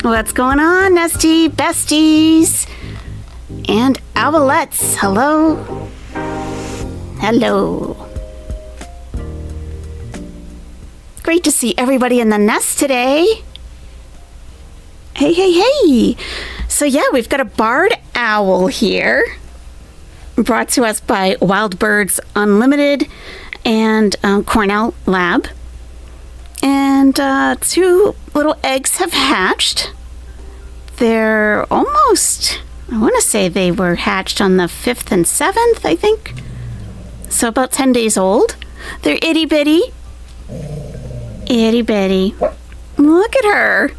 What's going on, Nestie Besties and Owlettes? Hello. Hello. Great to see everybody in the nest today. Hey, hey, hey. So yeah, we've got a barred owl here, brought to us by Wild Birds Unlimited and Cornell Lab. And 2 little eggs have hatched. They're almost, I want to say they were hatched on the 5th and 7th, I think. So about 10 days old. They're itty bitty. Itty bitty. Look at her.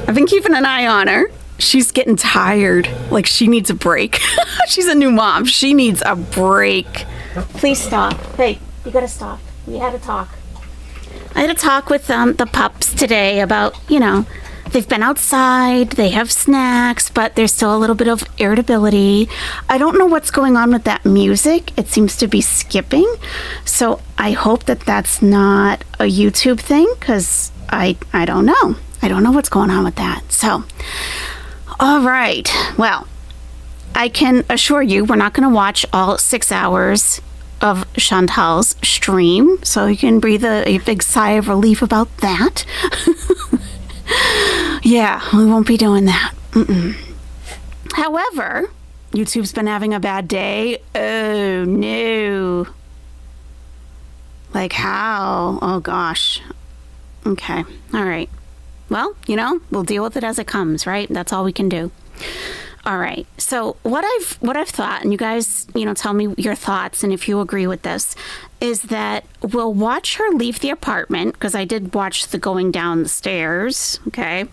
I've been keeping an eye on her. She's getting tired. Like she needs a break. She's a new mom. She needs a break. Please stop. Hey, you gotta stop. We had a talk. I had a talk with the pups today about, you know, they've been outside, they have snacks, but there's still a little bit of irritability. I don't know what's going on with that music. It seems to be skipping. So I hope that that's not a YouTube thing, because I don't know. I don't know what's going on with that. So, all right. Well, I can assure you we're not going to watch all 6 hours of Chantal's stream, so you can breathe a big sigh of relief about that. Yeah, we won't be doing that. However, YouTube's been having a bad day. Oh, no. Like how? Oh, gosh. Okay. All right. Well, we'll deal with it as it comes, right? That's all we can do. All right. So what I've thought, and you guys, tell me your thoughts and if you agree with this, is that we'll watch her leave the apartment, because I did watch the going down the stairs. Okay.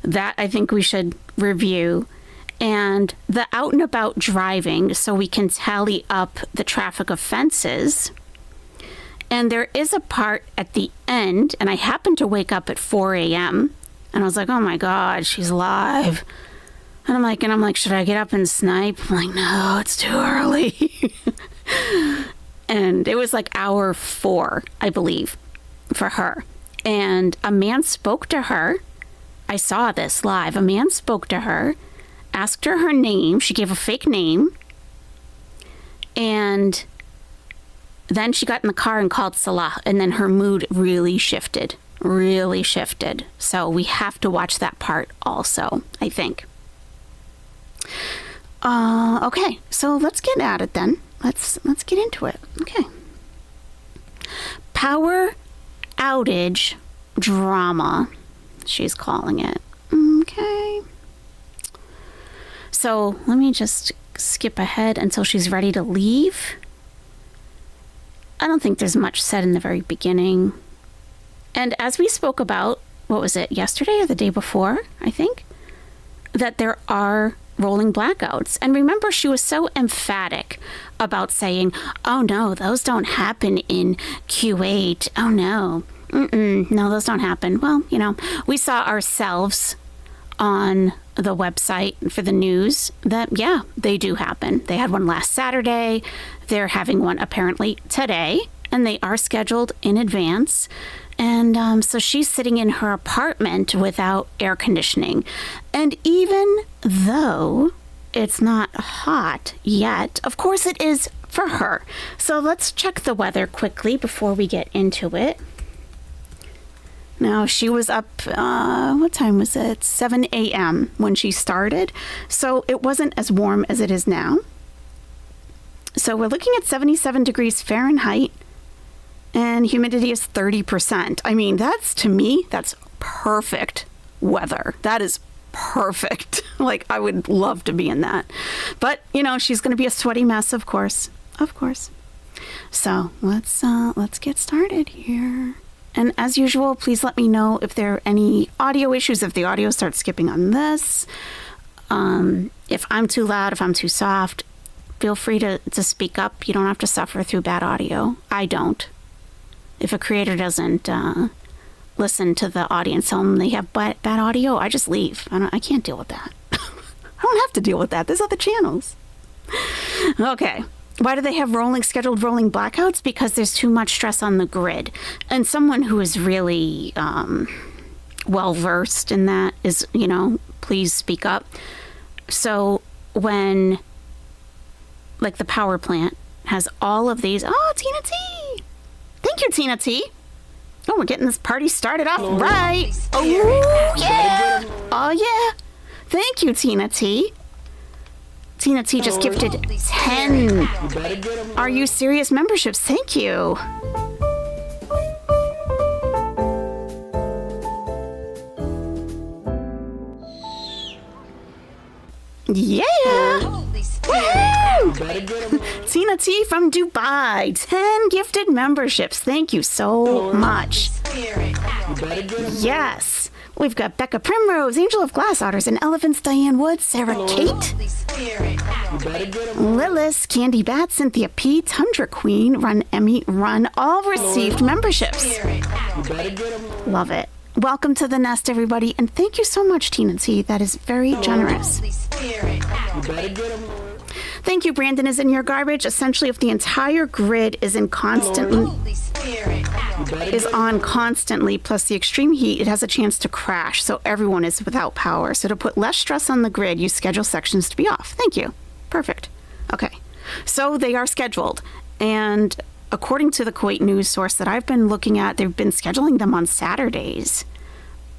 That I think we should review. And the out and about driving, so we can tally up the traffic offenses. And there is a part at the end, and I happened to wake up at 4 a.m. and I was like, oh my God, she's live. And I'm like, should I get up and snipe? I'm like, no, it's too early. And it was like hour 4, I believe, for her. And a man spoke to her. I saw this live. A man spoke to her, asked her name. She gave a fake name. And then she got in the car and called Salah, and then her mood really shifted. So we have to watch that part also, I think. Okay, so let's get at it then. Let's get into it. Okay. Power outage drama, she's calling it. Okay. So let me just skip ahead until she's ready to leave. I don't think there's much said in the very beginning. And as we spoke about, what was it, yesterday or the day before, I think, that there are rolling blackouts. And remember, she was so emphatic about saying, oh no, those don't happen in Q8. Oh no. No, those don't happen. Well, we saw ourselves on the website for the news that, yeah, they do happen. They had one last Saturday. They're having one apparently today, and they are scheduled in advance. And so she's sitting in her apartment without air conditioning. And even though it's not hot yet, of course it is for her. So let's check the weather quickly before we get into it. Now, she was up, what time was it? 7 a.m. when she started. So it wasn't as warm as it is now. So we're looking at 77 degrees Fahrenheit. And humidity is 30%. I mean, to me, that's perfect weather. That is perfect. Like, I would love to be in that. But, she's going to be a sweaty mess, of course. Of course. So let's get started here. And as usual, please let me know if there are any audio issues, if the audio starts skipping on this. If I'm too loud, if I'm too soft, feel free to speak up. You don't have to suffer through bad audio. I don't. If a creator doesn't listen to the audience, tell them they have bad audio, I just leave. I can't deal with that. I don't have to deal with that. There's other channels. Okay. Why do they have scheduled rolling blackouts? Because there's too much stress on the grid. And someone who is really well-versed in that is, please speak up. So when, like, the power plant has all of these... Oh, Tina T! Thank you, Tina T. Oh, we're getting this party started off right. Oh, yeah. Oh, yeah. Thank you, Tina T. Tina T just gifted 10 Are You Serious memberships. Thank you. Yeah. Woohoo! Tina T from Dubai, 10 gifted memberships. Thank you so much. Yes. We've got Becca Primrose, Angel of Glass Otters and Elephants, Diane Wood, Sarah Kate, Lilith, Candy Bat, Cynthia P, Tundra Queen, Run Emmy, Run, all received memberships. Love it. Welcome to the nest, everybody, and thank you so much, Tina T. That is very generous. Thank you, Brandon is in your garbage. Essentially, if the entire grid is in constant... is on constantly, plus the extreme heat, it has a chance to crash, so everyone is without power. So to put less stress on the grid, you schedule sections to be off. Thank you. Perfect. Okay. So they are scheduled. And according to the Kuwait news source that I've been looking at, they've been scheduling them on Saturdays,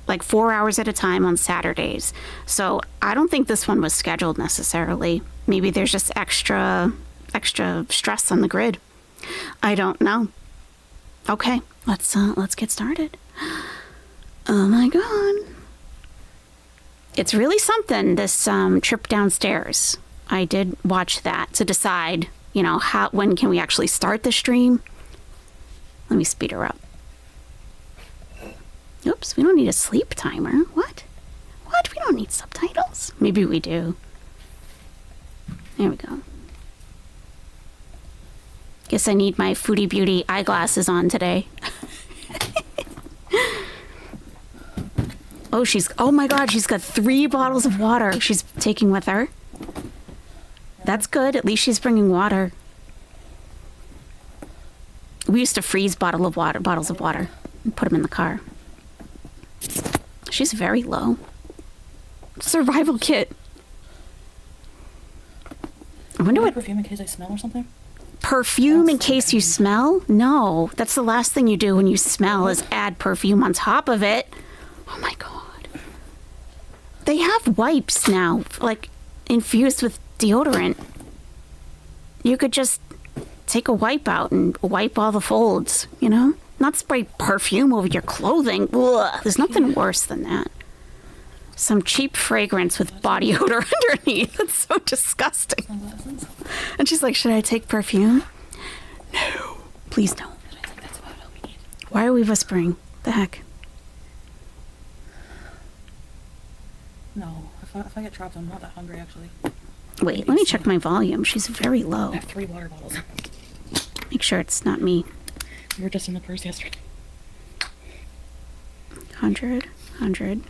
like 4 hours at a time on Saturdays. So I don't think this one was scheduled necessarily. Maybe there's just extra stress on the grid. I don't know. Okay, let's get started. Oh my God. It's really something, this trip downstairs. I did watch that to decide, when can we actually start the stream. Let me speed her up. Oops, we don't need a sleep timer. What? We don't need subtitles. Maybe we do. There we go. Guess I need my Foodie Beauty eyeglasses on today. Oh my God, she's got 3 bottles of water she's taking with her. That's good. At least she's bringing water. We used to freeze bottles of water, and put them in the car. She's very low. Survival kit. I wonder what perfume in case I smell or something. Perfume in case you smell? No, that's the last thing you do when you smell is add perfume on top of it. Oh my God. They have wipes now, like infused with deodorant. You could just take a wipe out and wipe all the folds, Not spray perfume over your clothing. Ugh, there's nothing worse than that. Some cheap fragrance with body odor underneath. That's so disgusting. And she's like, should I take perfume? No, please don't. Why are we whispering? The heck? No, if I get trapped, I'm not that hungry, actually. Wait, let me check my volume. She's very low. I have 3 water bottles. Make sure it's not me. We were just in the purse yesterday. 100. Okay,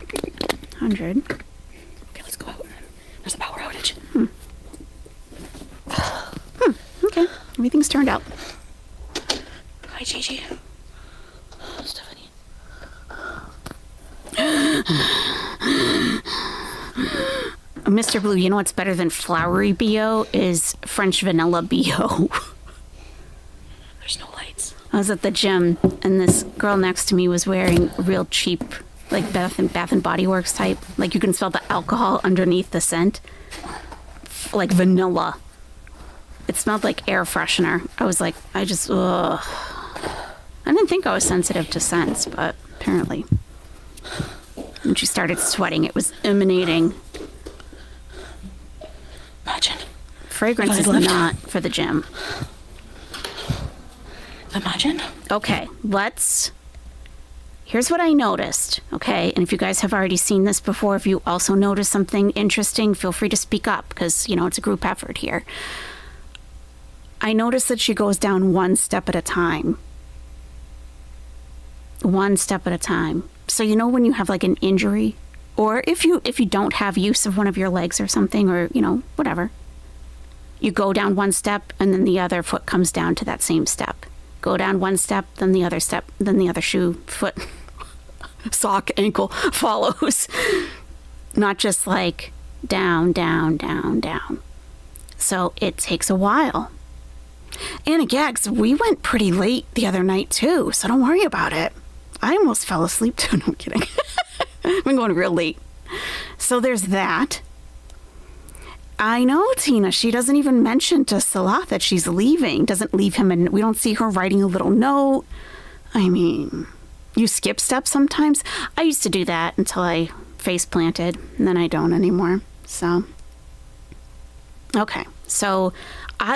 let's go out. There's a power outage. Okay, everything's turned out. Hi, Gigi. Stephanie. Mr. Blue, you know what's better than flowery BO is French vanilla BO. There's no lights. I was at the gym, and this girl next to me was wearing real cheap, like Bath and Body Works type. Like you can smell the alcohol underneath the scent. Like vanilla. It smelled like air freshener. I was like, ugh. I didn't think I was sensitive to scents, but apparently. When she started sweating, it was emanating. Imagine. Fragrance is not for the gym. Imagine. Okay, here's what I noticed, okay? And if you guys have already seen this before, if you also notice something interesting, feel free to speak up because, it's a group effort here. I noticed that she goes down 1 step at a time. 1 step at a time. So when you have like an injury, or if you don't have use of one of your legs or something, or, whatever, you go down 1 step and then the other foot comes down to that same step. Go down 1 step, then the other step, then the other shoe, foot, sock, ankle follows. Not just like down, down, down, down. So it takes a while. Anna Gags, we went pretty late the other night too, so don't worry about it. I almost fell asleep too. No, I'm kidding. I've been going real late. So there's that. I know, Tina. She doesn't even mention to Salah that she's leaving. Doesn't leave him, and we don't see her writing a little note. I mean, you skip steps sometimes. I used to do that until I face planted, and then I don't anymore. So, okay. So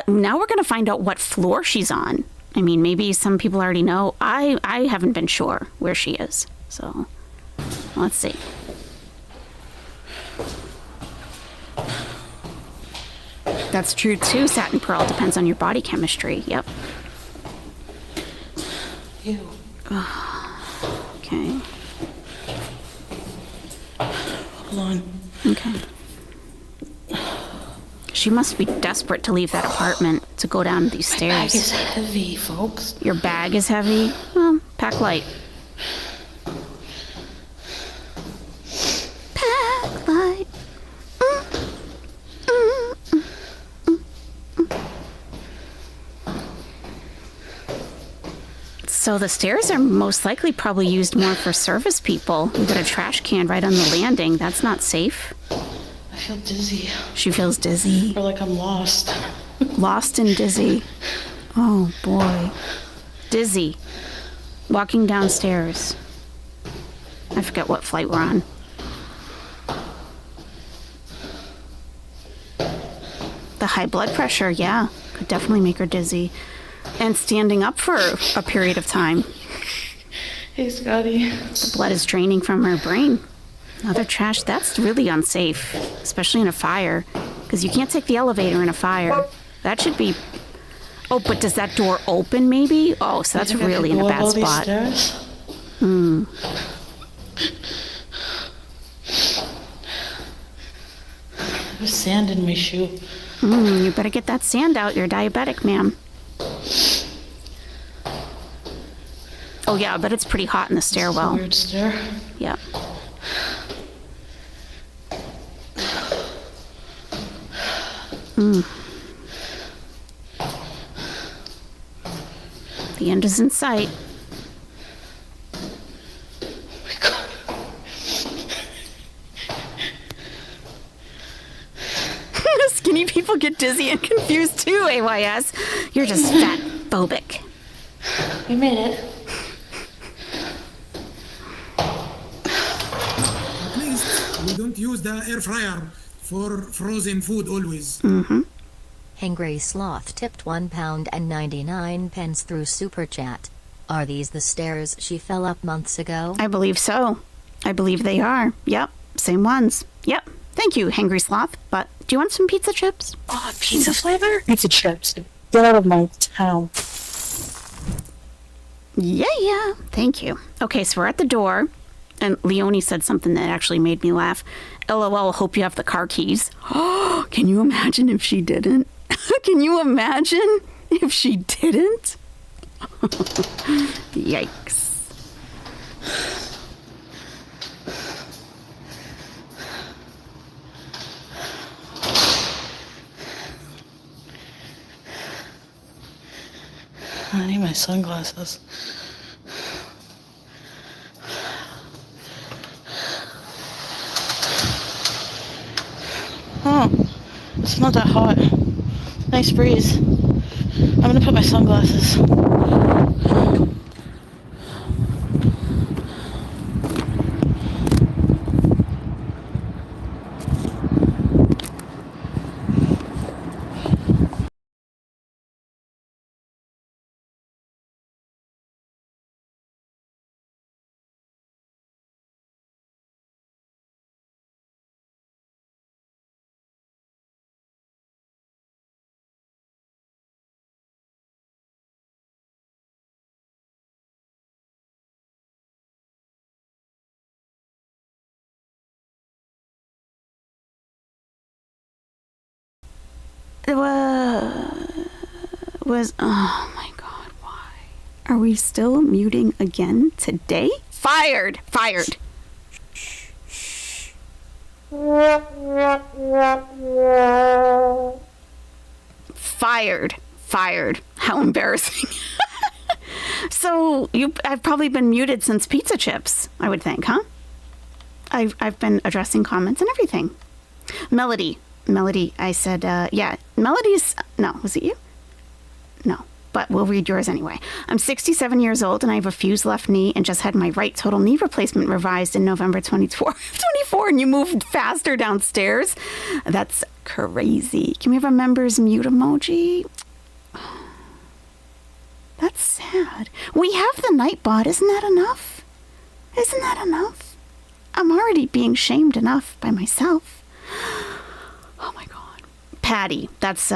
now we're going to find out what floor she's on. I mean, maybe some people already know. I haven't been sure where she is. So, let's see. That's true too, Satin Pearl. Depends on your body chemistry. Yep. Ew. Okay. Hold on. Okay. She must be desperate to leave that apartment to go down these stairs. My bag is heavy, folks. Your bag is heavy? Well, Pack light. Pack light. So the stairs are most likely probably used more for service people. We've got a trash can right on the landing. That's not safe. I feel dizzy. She feels dizzy. Or like I'm lost. Lost and dizzy. Oh, boy. Dizzy. Walking downstairs. I forget what flight we're on. The high blood pressure, yeah, could definitely make her dizzy. And standing up for a period of time. Hey, Scotty. The blood is draining from her brain. Other trash, that's really unsafe, especially in a fire, because you can't take the elevator in a fire. That should be... Oh, but does that door open, maybe? Oh, so that's really in a bad spot. There's sand in my shoe. You better get that sand out. You're diabetic, ma'am. Oh, yeah, but it's pretty hot in the stairwell. Weird stair. Yeah. The end is in sight. Skinny people get dizzy and confused too, AYS. You're just fat phobic. We made it. At least we don't use the air fryer for frozen food always. Hangry Sloth tipped £1.99 through Super Chat. Are these the stairs she fell up months ago? I believe so. I believe they are. Yep, same ones. Yep. Thank you, Hangry Sloth. But do you want some pizza chips? Oh, pizza flavor? Pizza chips. Get out of my town. Yeah. Thank you. Okay, so we're at the door. And Leonie said something that actually made me laugh. LOL, hope you have the car keys. Oh, can you imagine if she didn't? Can you imagine if she didn't? Yikes. I need my sunglasses. Oh, it's not that hot. Nice breeze. I'm gonna put my sunglasses. Oh my god, why? Are we still muting again today? Fired! Fired. How embarrassing. So I've probably been muted since pizza chips, I would think, huh? I've been addressing comments and everything. Melody, I said, yeah, Melody's, no, was it you? No, but we'll read yours anyway. I'm 67 years old and I have a fused left knee and just had my right total knee replacement revised in November 24, and you moved faster downstairs. That's crazy. Can we have a member's mute emoji? That's sad. We have the Nightbot. Isn't that enough? I'm already being shamed enough by myself. Oh my God. Patty, that's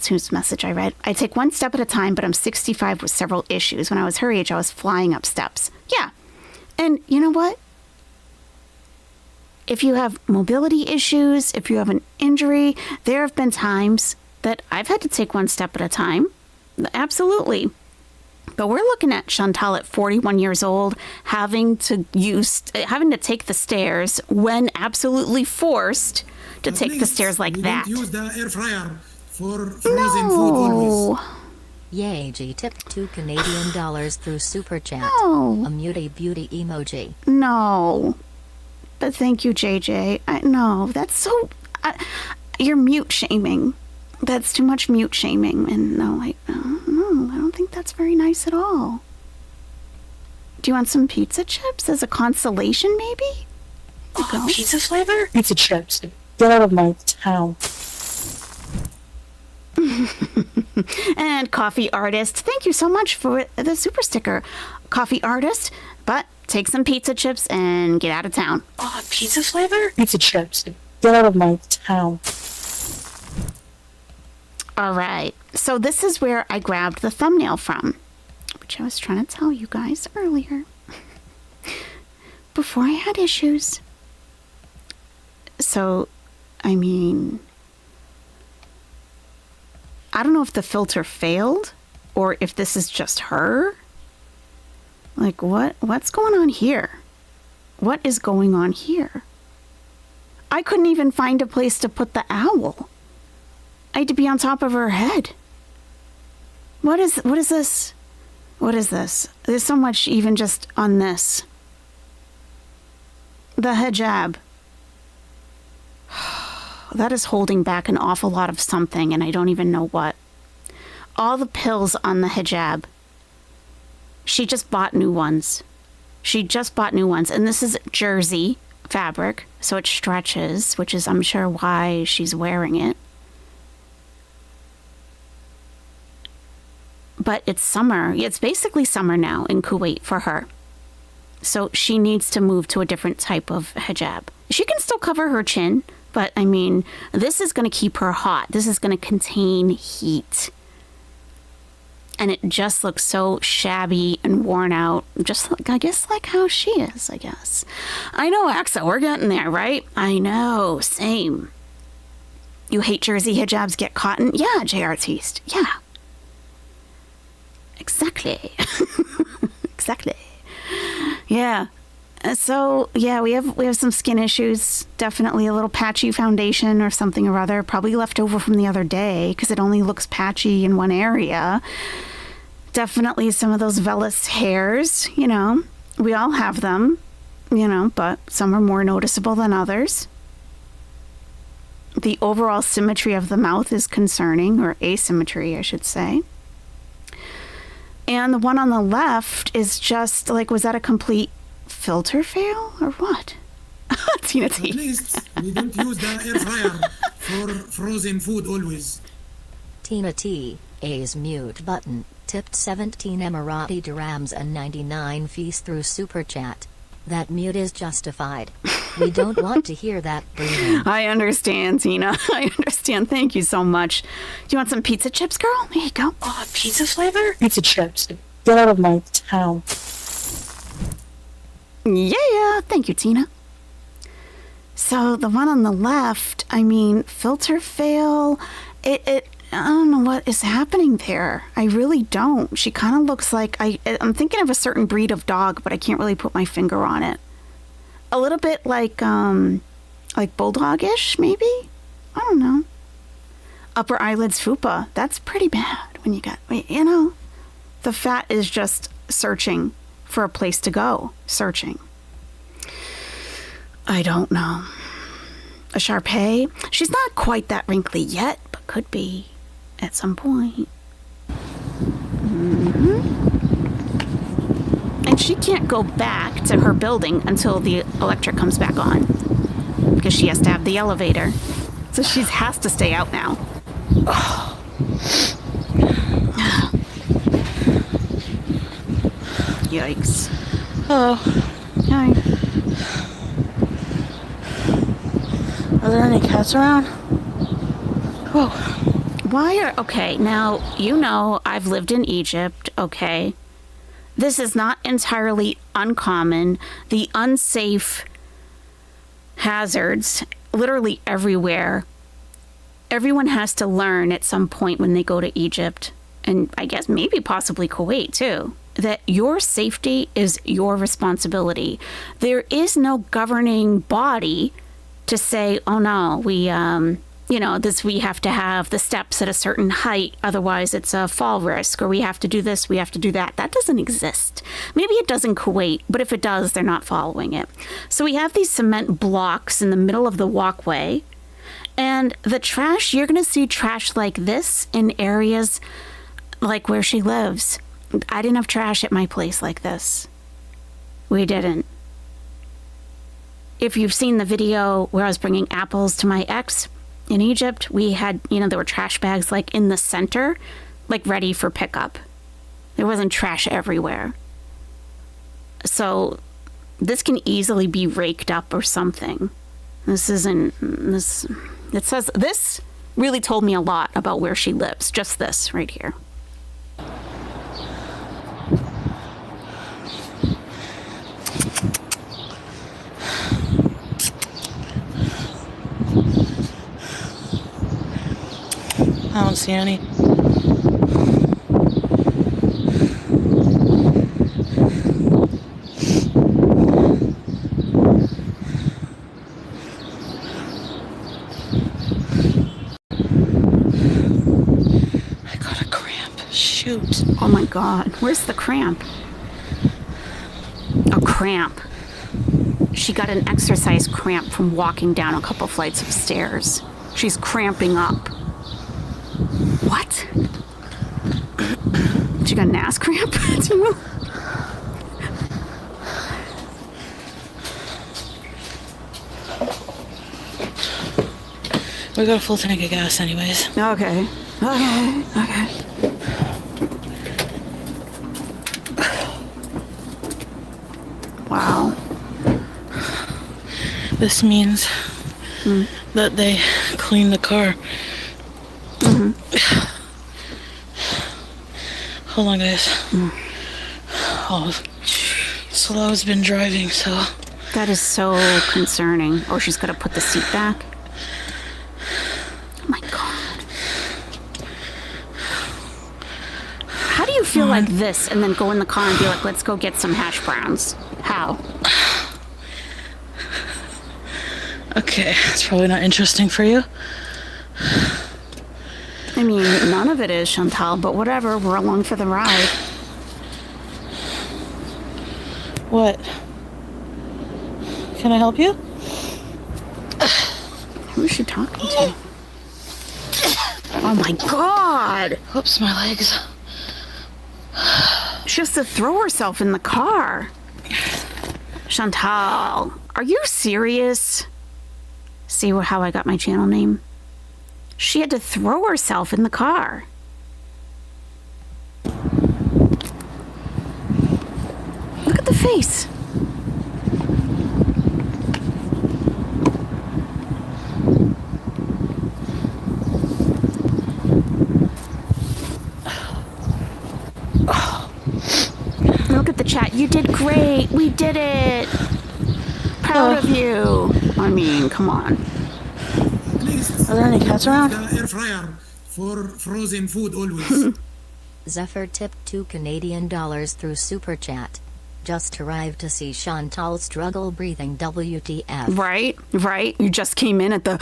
whose message I read. I take one step at a time, but I'm 65 with several issues. When I was her age, I was flying up steps. Yeah. And you know what? If you have mobility issues, if you have an injury, there have been times that I've had to take one step at a time. Absolutely. But we're looking at Chantal at 41 years old, having to take the stairs when absolutely forced to take the Please, stairs like we that. don't use the air fryer for frozen food always. Yay, G tipped $2 through Super Chat. No. A muty beauty emoji. No. But thank you, JJ. No, that's so... you're mute shaming. That's too much mute shaming. And no, I don't think that's very nice at all. Do you want some pizza chips as a consolation, maybe? Oh, pizza flavor? Pizza chips. Get out of my town. And Coffee Artist, thank you so much for the super sticker. Coffee Artist, but take some pizza chips and get out of town. Oh, pizza flavor? Pizza chips. Get out of my town. All right, so this is where I grabbed the thumbnail from, which I was trying to tell you guys earlier, before I had issues. So, I mean, I don't know if the filter failed or if this is just her. Like, what's going on here? What is going on here? I couldn't even find a place to put the owl. I had to be on top of her head. What is this? What is this? There's so much even just on this. The hijab. That is holding back an awful lot of something, and I don't even know what. All the pills on the hijab. She just bought new ones. And this is jersey fabric, so it stretches, which is, I'm sure, why she's wearing it. But it's summer. It's basically summer now in Kuwait for her. So she needs to move to a different type of hijab. She can still cover her chin, but I mean, this is going to keep her hot. This is going to contain heat. And it just looks so shabby and worn out. Just like, I guess, like how she is, I guess. I know, Axa, we're getting there, right? I know, same. You hate jersey hijabs get cotton? Yeah, J. Artiste. Yeah. Exactly. Exactly. Yeah. So, yeah, we have some skin issues. Definitely a little patchy foundation or something or other. Probably left over from the other day because it only looks patchy in one area. Definitely some of those vellus hairs, you know. We all have them, you know, but some are more noticeable than others. The overall symmetry of the mouth is concerning, or asymmetry, I should say. And the one on the left is just like, was that a complete filter fail or what? Tina T. At least we don't use the air fryer for frozen food always. Tina T. A's mute button, tipped 17 Emirati dirhams and 99 fees through Super Chat. That mute is justified. We don't want to hear that breathing. I understand, Tina. I understand. Thank you so much. Do you want some pizza chips, girl? Here you go. Oh, pizza flavor? Pizza chips. Get out of my town. Yeah. Thank you, Tina. So the one on the left, I mean, filter fail. I don't know what is happening there. I really don't. She kind of looks like, I'm thinking of a certain breed of dog, but I can't really put my finger on it. A little bit like bulldog-ish, maybe? I don't know. Upper eyelids fupa. That's pretty bad when you got, you know, the fat is just searching for a place to go. Searching. I don't know. A Shar-Pei. She's not quite that wrinkly yet, but could be at some point. And she can't go back to her building until the electric comes back on, because she has to have the elevator. So she has to stay out now. Yikes. Hello. Hi. Are there any cats around? Whoa. Okay, now, you know, I've lived in Egypt, okay? This is not entirely uncommon. The unsafe hazards, literally everywhere. Everyone has to learn at some point when they go to Egypt and I guess maybe possibly Kuwait too, that your safety is your responsibility. There is no governing body to say, oh no, we have to have the steps at a certain height, otherwise it's a fall risk, or we have to do this, we have to do that. That doesn't exist. Maybe it does in Kuwait, but if it does, they're not following it. So we have these cement blocks in the middle of the walkway, and the trash, you're going to see trash like this in areas like where she lives. I didn't have trash at my place like this. We didn't. If you've seen the video where I was bringing apples to my ex in Egypt, we had, there were trash bags like in the center, like ready for pickup. There wasn't trash everywhere. So this can easily be raked up or something. It says, this really told me a lot about where she lives. Just this right here. I don't see any. I got a cramp. Shoot. Oh my God. Where's the cramp? A cramp. She got an exercise cramp from walking down a couple flights of stairs. She's cramping up. What? She got an ass cramp? Do you know? We got a full tank of gas anyways. Okay. Wow. This means that they cleaned the car. Hold on, guys. Oh, Slow's been driving, so... That is so concerning. Oh, she's got to put the seat back? Oh my God. How do you feel like this and then go in the car and be like, let's go get some hash browns? How? Okay, it's probably not interesting for you. I mean, none of it is, Chantal, but whatever. We're along for the ride. What? Can I help you? Who is she talking to? Oh my God! Oops, my legs. She has to throw herself in the car. Chantal, are you serious? See how I got my channel name? She had to throw herself in the car. Look at the face. Look at the chat. You did great. We did it. Proud of you. I mean, come on. Are there any cats around? The air fryer for frozen food always. Zephyr tipped $2 Canadian through Super Chat. Just arrived to see Chantal struggle breathing. WTF. Right. You just came in at the...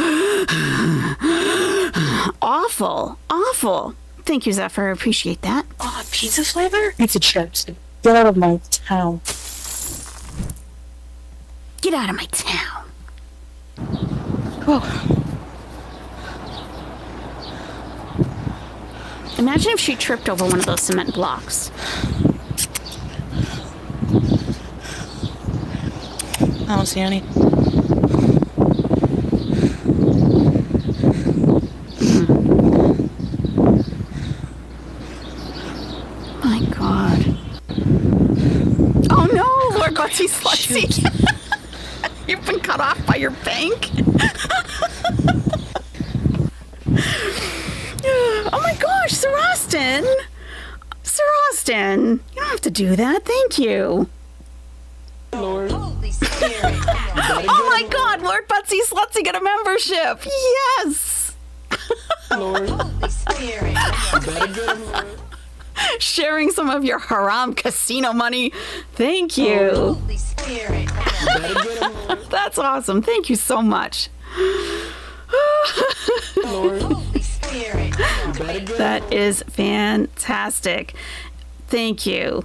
Awful. Thank you, Zephyr. I appreciate that. Oh, pizza flavor? Pizza chips. Get out of my town. Get out of my town. Oh. Imagine if she tripped over one of those cement blocks. I don't see any. My God. Oh no, Lord Gutsy Slutsy. You've been cut off by your bank. Oh my gosh, Sir Austin. You don't have to do that. Thank you. Lord. Oh my God, Lord Butsy Slutsy got a membership. Yes. Lord. You better get him, Lord. Sharing some of your haram casino money. Thank you. Holy Spirit. That's awesome. Thank you so much. Holy Spirit. That is fantastic. Thank you.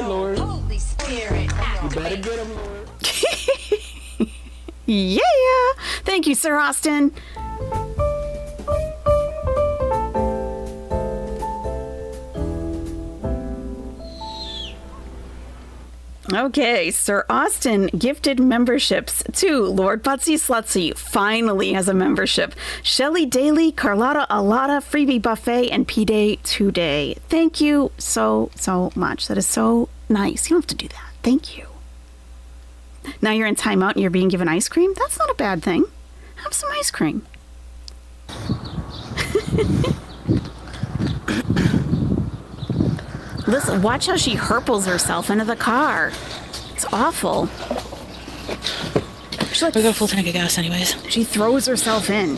Holy Spirit. Yeah. Thank you, Sir Austin. Okay, Sir Austin gifted memberships to Lord Butsy Slutsy finally has a membership. Shelly Daly, Carlotta Alata, Freebie Buffet, and P-Day Today. Thank you so much. That is so nice. You don't have to do that. Thank you. Now you're in timeout and you're being given ice cream? That's not a bad thing. Have some ice cream. Listen, watch how she herples herself into the car. It's awful. We got a full tank of gas anyways. She throws herself in.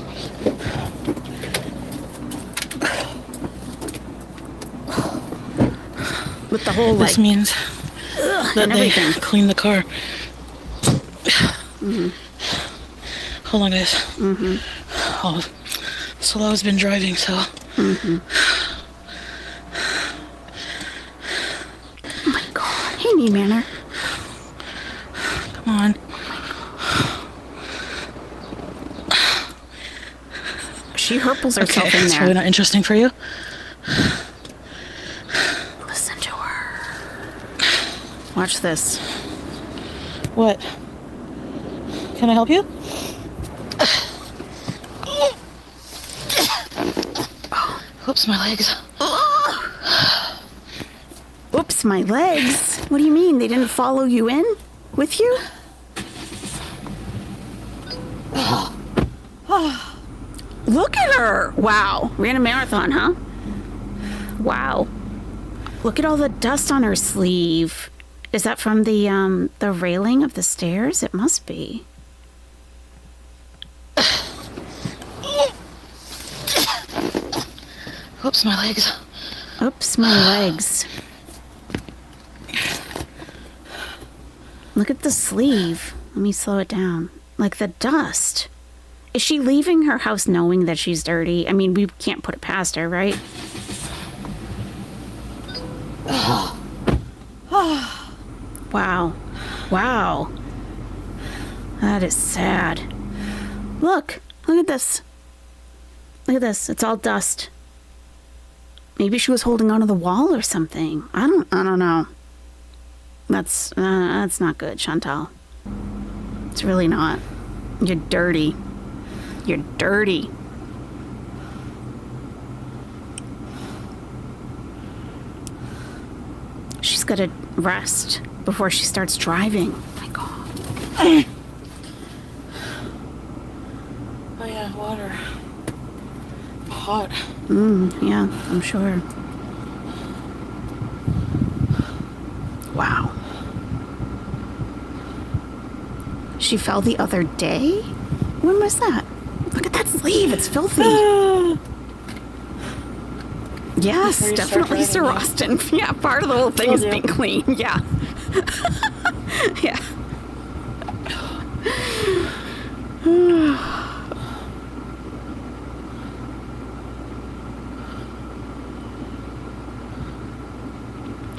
With the whole, This means that and they everything. clean the car. Hold on, guys. Oh, Slow's been driving, so. Oh my god. Hey, Mean Manor. Come on. She herples herself Okay, in it's there. probably not interesting for you. Listen to her. Watch this. What? Can I help you? Oops, my legs. Oops, my legs. What do you mean? They didn't follow you in with you? Look at her. Wow. Ran a marathon, huh? Wow. Look at all the dust on her sleeve. Is that from the railing of the stairs? It must be. Oops, my legs. Oops, my legs. Look at the sleeve. Let me slow it down. Like the dust. Is she leaving her house knowing that she's dirty? I mean, we can't put it past her, right? Wow. Wow. That is sad. Look. Look at this. Look at this. It's all dust. Maybe she was holding onto the wall or something. I don't know. That's not good, Chantal. It's really not. You're dirty. You're dirty. She's got to rest before she starts driving. Oh my god. Oh yeah, water. Hot. Yeah, I'm sure. Wow. She fell the other day? When was that? Look at that sleeve. It's filthy. Yes, Before you start definitely Sir driving, Austin. Yeah, part of the whole thing is Told you. being clean. Yeah. Yeah.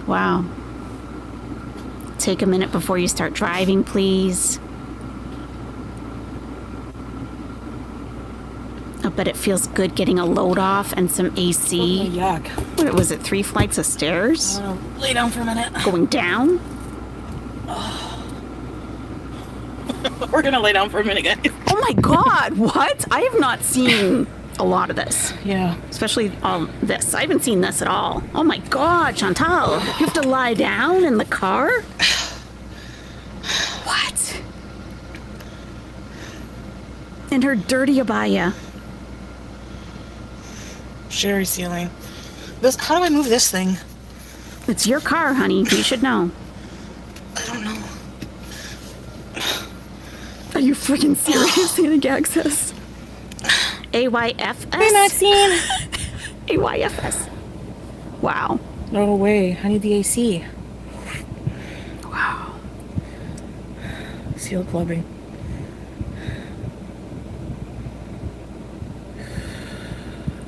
Wow. Take a minute before you start driving, please. I bet it feels good getting a load off and some AC. Yuck. What was it, 3 flights of stairs? Lay down for a minute. Going down? We're gonna lay down for a minute, guys. Oh my god, what? I have not seen a lot of this. Yeah. Especially this. I haven't seen this at all. Oh my god, Chantal. You have to lie down in the car? What? In her dirty abaya. Sherry ceiling. How do I move this thing? It's your car, honey. You should know. I don't know. Are you freaking serious, Santa Access? AYFS? Hey, Maxine. AYFS. Wow. No way. I need the AC. Wow. Seal clubbing.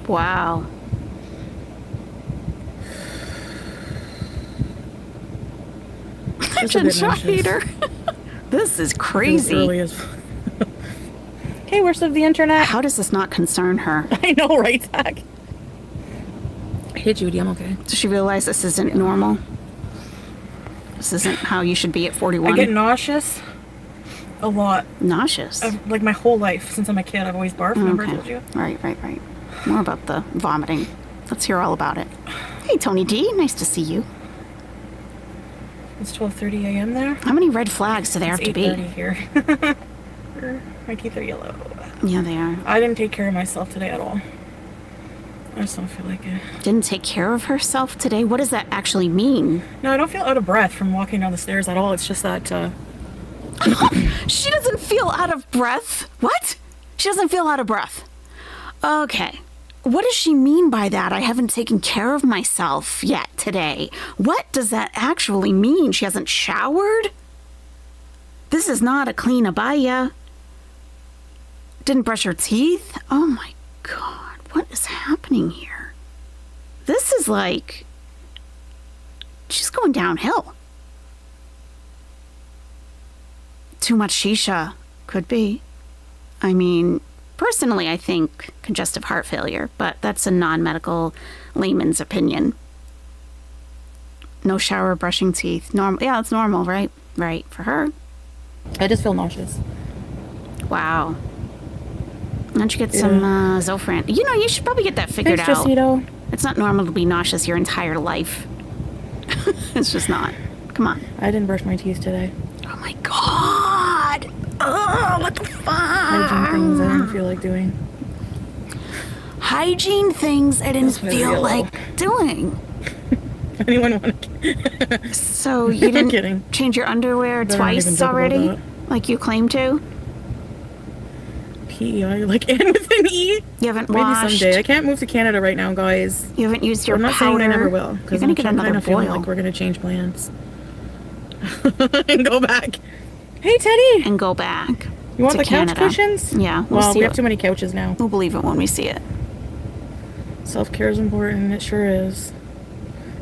Wow. It's a bit Ginger nauseous. hater. This is Feels crazy. early as Hey, worst of the internet. How does this not concern her? I know, right, Zach? Hey, Judy, I'm okay. Does she realize this isn't normal? This isn't how you should be at 41? I get nauseous a lot. Nauseous. Like my whole life. Since I'm a kid, I've always barfed. Remember I told you? Right. More about the vomiting. Let's hear all about it. Hey, Tony D. Nice to see you. It's 12:30 a.m. there. How many red flags do there have It's to be? 8:30 here. My teeth are yellow. Yeah, they are. I didn't take care of myself today at all. I just don't feel like it. Didn't take care of herself today? What does that actually mean? No, I don't feel out of breath from walking down the stairs at all. It's just that, She doesn't feel out of breath? What? She doesn't feel out of breath. Okay. What does she mean by that? I haven't taken care of myself yet today. What does that actually mean? She hasn't showered? This is not a clean abaya. Didn't brush her teeth? Oh my God. What is happening here? This is like... She's going downhill. Too much shisha. Could be. I mean, personally, I think congestive heart failure, but that's a non-medical layman's opinion. No shower, brushing teeth. Normal. Yeah, it's normal, right? Right. For her. I just feel nauseous. Wow. Why don't you get some Zofran? You know, you should probably get that figured Thanks, out. Jacito. It's not normal to be nauseous your entire life. It's just not. Come on. I didn't brush my teeth today. Oh my God. Oh, what the fuck? Hygiene things I didn't feel like doing. Hygiene things I didn't That's why feel yellow. like doing. Anyone want to? So you I'm didn't kidding. change your underwear Better not even twice talk about already? that. Like you claim to? PEI, like, and with an E? You haven't Maybe washed. someday. I can't move to Canada right now, guys. You haven't used your I'm not powder. saying I never will. You're Because gonna I'm get kind another of feeling boil like we're going to change plans. And go back. Hey, Teddy! and go back. You want to the Canada. couch cushions? Yeah, we'll Well, see we it. have too many couches now. We'll believe it when we see it. Self-care is important. It sure is.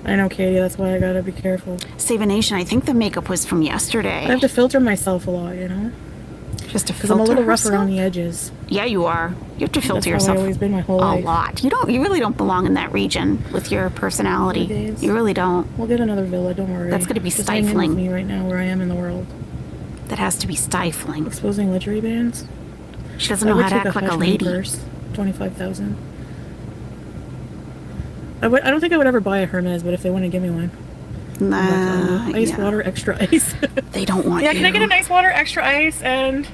I know, Katie. That's why I gotta be careful. Save a Nation, I think the makeup was from yesterday. I have to filter myself a lot, you know? Just to Because I'm a filter little rough herself? around the edges. Yeah, you are. You have to filter That's how yourself I've always been my whole a life. lot. You really don't belong in that region with your personality. Nowadays. You really don't. We'll get another villa, don't worry. That's gonna be Just hang in with stifling. me right now where I am in the world. That has to be stifling. Exposing luxury bands. She doesn't I know would how to take act like a hush lady. money first. 25,000. I don't think I would ever buy a Hermes, but if they want to give me one. Nah, Ice yeah. water, extra ice. They don't want Yeah, you. can I get a nice water, extra ice, and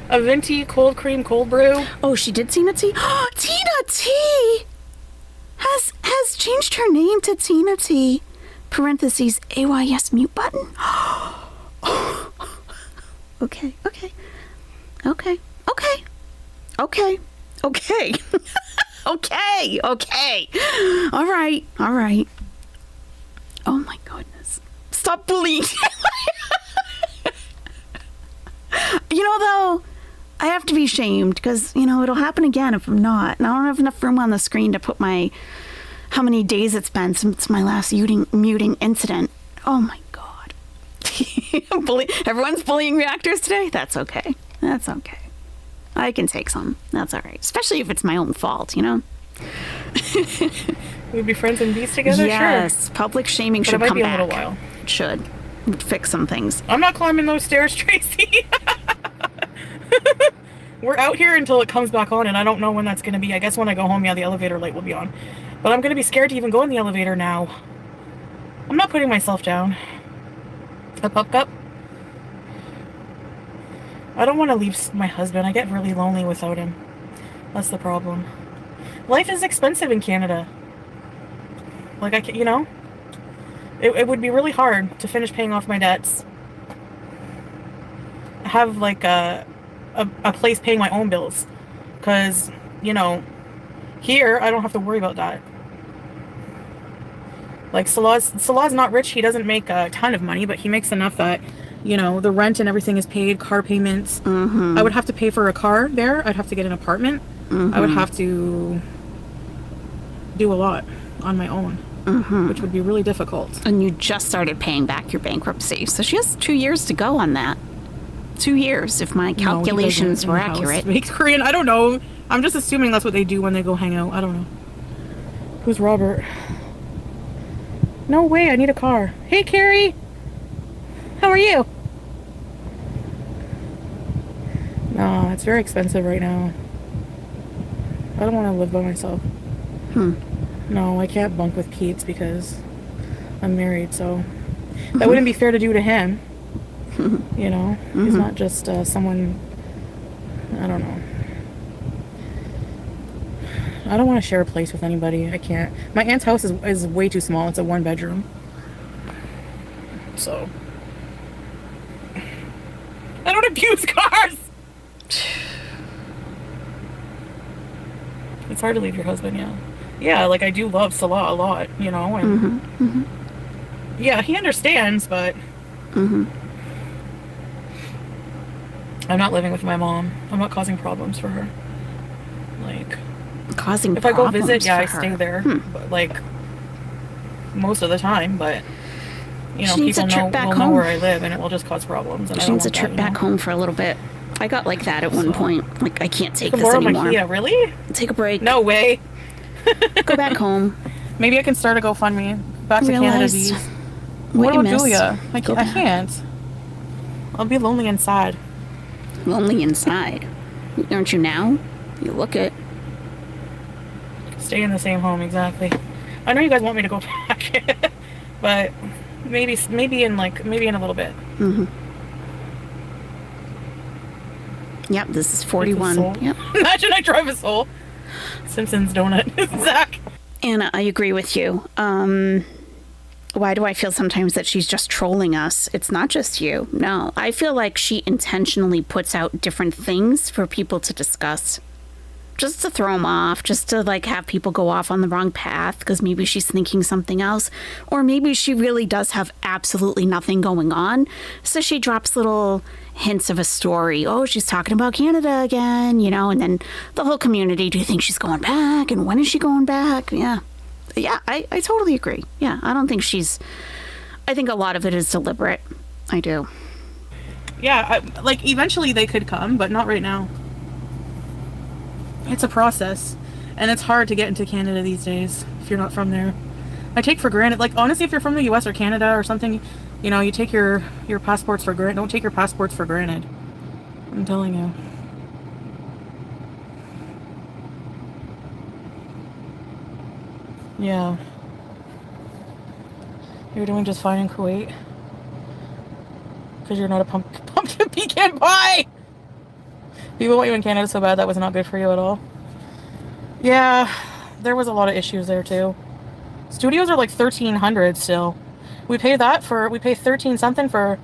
a venti cold cream cold brew? Oh, she did Tina T? Tina T has changed her name to Tina T. Parentheses AYS mute button. Okay. Okay. Okay. Okay. All right. Oh my goodness. Stop bullying. You know, though, I have to be ashamed because, you know, it'll happen again if I'm not. And I don't have enough room on the screen to put how many days it's been since my last muting incident. Oh my God. Everyone's bullying reactors today? That's okay. I can take some. That's all right. Especially if it's my own fault, you know? We'd be friends and bees together? Yes. Public shaming But should it might come be a back. little while. It should. It would fix some things. Sure. I'm not climbing those stairs, Tracy. We're out here until it comes back on, and I don't know when that's going to be. I guess when I go home, yeah, the elevator light will be on. But I'm going to be scared to even go in the elevator now. I'm not putting myself down. Up. I don't want to leave my husband. I get really lonely without him. That's the problem. Life is expensive in Canada. Like, you know? It would be really hard to finish paying off my debts. Have, like, a place paying my own bills. Because, you know, here, I don't have to worry about that. Like Salah's not rich. He doesn't make a ton of money, but he makes enough that, you know, the rent and everything is paid, car payments. I would have to pay for a car there. I'd have to get an apartment. I would have to do a lot on my own, which would be really difficult. And you just started paying back your bankruptcy. So she has 2 years to go on that. 2 years, if my calculations were accurate. Makes Korean. I don't know. I'm just assuming that's what they do when they go hang out. I don't know. Who's Robert? No way, I need a car. Hey, Carrie. How are you? No, it's very expensive right now. I don't want to live by myself. No, I can't bunk with Keats because I'm married, so that wouldn't be fair to do to him. You know, he's not just someone, I don't know. I don't want to share a place with anybody. I can't. My aunt's house is way too small. It's a 1-bedroom. So, I don't abuse cars. It's hard to leave your husband, yeah. Yeah, like I do love Salah a lot, you know, and yeah, he understands, but I'm not living with my mom. I'm not causing problems for her. Like, Causing if I go visit, problems yeah, I for stay her. there, but like most of the time, but you know, She needs a people trip will back know home. where I live, and it will just cause problems. And I She don't needs a want that, trip you back know? home for a little bit. I got like that at one point. Like, I can't take I can this borrow my anymore. Kia, really? Take a break. No way. Go back home. Maybe I can start a GoFundMe. Back to Canada Realize Bees. what you about missed. Julia? I Go can't. I back. can't. I'll be lonely and sad. Lonely inside. Aren't you now? You look it. Stay in the same home, exactly. I know you guys want me to go back, but maybe in a little bit. Yep, this is Soul. 41. Yep. Imagine I drive a Soul. Simpsons donut. Zach. Anna, I agree with you. Why do I feel sometimes that she's just trolling us? It's not just you. No, I feel like she intentionally puts out different things for people to discuss. Just to throw them off, just to like have people go off on the wrong path because maybe she's thinking something else. Or maybe she really does have absolutely nothing going on. So she drops little hints of a story. Oh, she's talking about Canada again, you know, and then the whole community, do you think she's going back? And when is she going back? Yeah. Yeah, I totally agree. Yeah, I don't think I think a lot of it is deliberate. I do. Yeah, like eventually they could come, but not right now. It's a process, and it's hard to get into Canada these days if you're not from there. I take for granted, like honestly, if you're from the US or Canada or something, you know, you take your passports for granted. Don't take your passports for granted. I'm telling you. Yeah. You're doing just fine in Kuwait. Because you're not a pumpkin pecan pie! People want you in Canada so bad that was not good for you at all. Yeah, there was a lot of issues there too. Studios are like $1,300 still. We pay 13 something for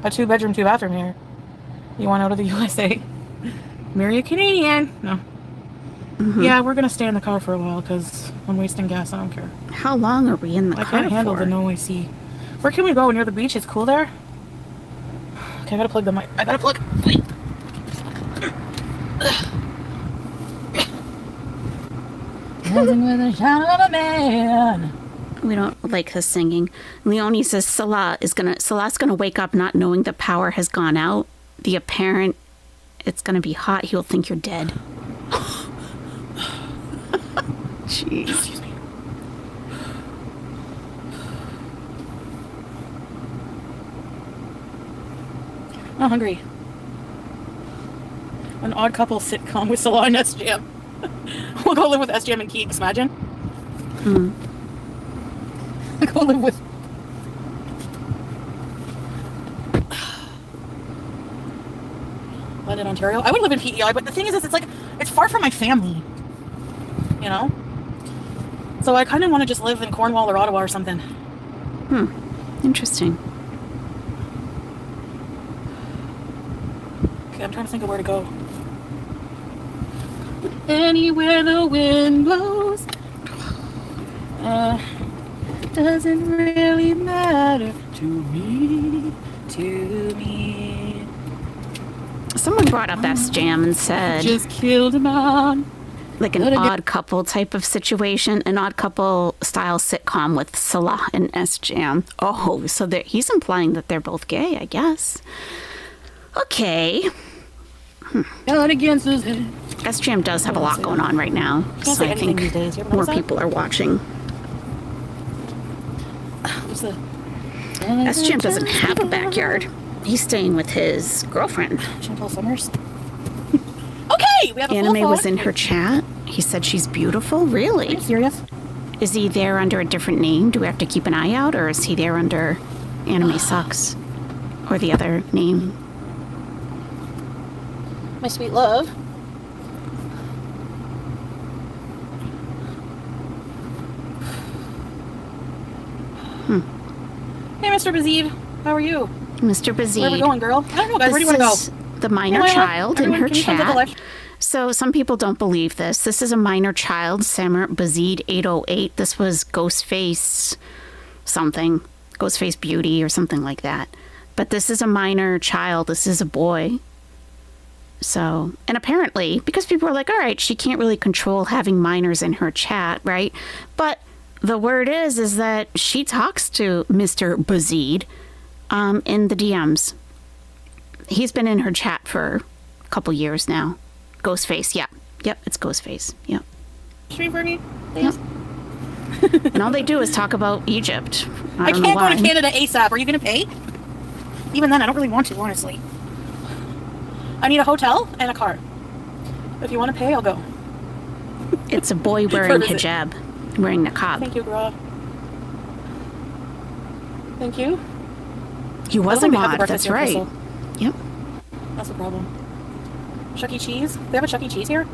a 2-bedroom, 2-bathroom here. You want out of the USA? Marry a Canadian. No. Yeah, we're gonna stay in the car for a while because I'm wasting gas. I don't care. How long are we in the I car can't handle for? the no AC. Where can we go? Near the beach? It's cool there? Okay, I gotta plug the mic. I gotta plug. Wait. Dancing with a shadow of a man. We don't like his singing. Leonie says Salah's gonna wake up not knowing the power has gone out. The apparent it's gonna be hot. He'll think you're dead. Jeez. Excuse me. I'm hungry. An odd couple sitcom with Salah and SJM. We'll go live with SJM and Keeks, imagine. Go live with... London, Ontario. I would live in PEI, but the thing is it's like, it's far from my family. You know? So I kind of want to just live in Cornwall or Ottawa or something. Interesting. Okay, I'm trying to think of where to go. Anywhere the wind blows. Doesn't really matter to me. Someone brought up S Jam and said, Just killed a man. like an odd couple type of situation, an odd couple style sitcom with Salah and S Jam. Oh, so he's implying that they're both gay, I guess. Okay. Gun against his head. S Jam does have a lot going on right now, Can't so say I anything think these days. You ever more notice that? people are watching. What's the... S Jam doesn't have a backyard. He's staying with his girlfriend. Chantal Summers. Okay, we have a Anime full was phone. in her chat. He said she's beautiful. Really? Are you serious? Is he there under a different name? Do we have to keep an eye out, or is he there under Anime Sucks or the other name? My sweet love. Hey, Mr. Bazid. How are you? Mr. Bazid. Where are we going, girl? I don't know, guys. Where do you want to go? This is the minor Hey, Lila. child in Everyone, her can you come to the chat. live- So some people don't believe this. This is a minor child, Samar Bazid 808. This was Ghostface something, Ghostface Beauty or something like that. But this is a minor child. This is a boy. So, and apparently, because people are like, all right, she can't really control having minors in her chat, right? But the word is that she talks to Mr. Bazid in the DMs. He's been in her chat for a couple years now. Ghostface, yeah. Yep, it's Ghostface. Yep. Stream for me, please. And all they do is talk about Egypt. I I don't know can't go why. to Canada ASAP. Are you going to pay? Even then, I don't really want to, honestly. I need a hotel and a car. If you want to pay, I'll go. It's a boy wearing For a visit. hijab, wearing niqab. Thank you, girl. Thank you. He was a I don't think they have the mod, breakfast that's here, right. Crystal. Yep. That's the problem. Chuck E. Cheese? They have a Chuck E. Cheese here?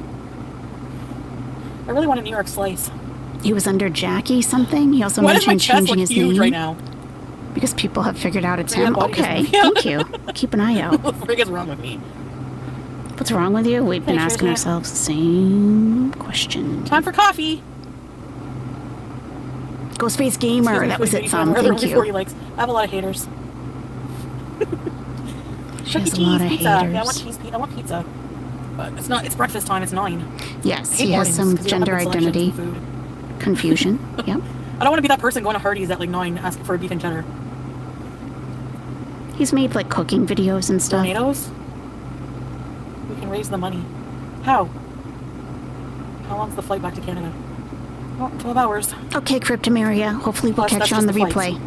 I really want a New York slice. He was under Jackie something. He also Why does my mentioned chest changing look his huge name right now? because people have figured out it's Yeah, him. body Okay, just- yeah. thank you. Keep an eye out. What the frick is wrong with me? What's wrong with you? We've been Hey, asking Trisha. ourselves the same question. Time for coffee. Ghostface Gamer, Excuse me, that was Foodie, it, Thumb. where there are Thank only 40 you. likes. I have a lot of haters. She Chuck E. has a Cheese lot of pizza. Yeah, I haters. want cheese. I want pizza. But it's not. It's breakfast time. It's 9. Yes, I hate he has mornings some 'cause you don't have gender good selections identity in food. confusion. Yep. I don't want to be that person going to Hardee's at like 9 asking for a beef and cheddar. He's made like cooking videos and stuff. Tornadoes? We can raise the money. How? How long's the flight back to Canada? Oh, 12 hours. Okay, Cryptomaria. Hopefully we'll Plus, catch that's you on the just the replay. flights.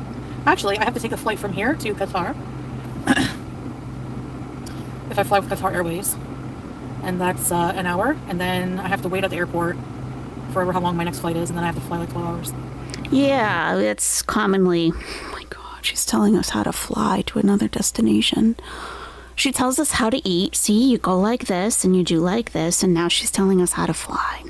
Actually, I have to take a flight from here to Qatar. If I fly with Qatar Airways. And that's an hour. And then I have to wait at the airport for how long my next flight is. And then I have to fly like 12 hours. Yeah, it's commonly. Oh my God, she's telling us how to fly to another destination. She tells us how to eat. See, you go like this and you do like this, and now she's telling us how to fly.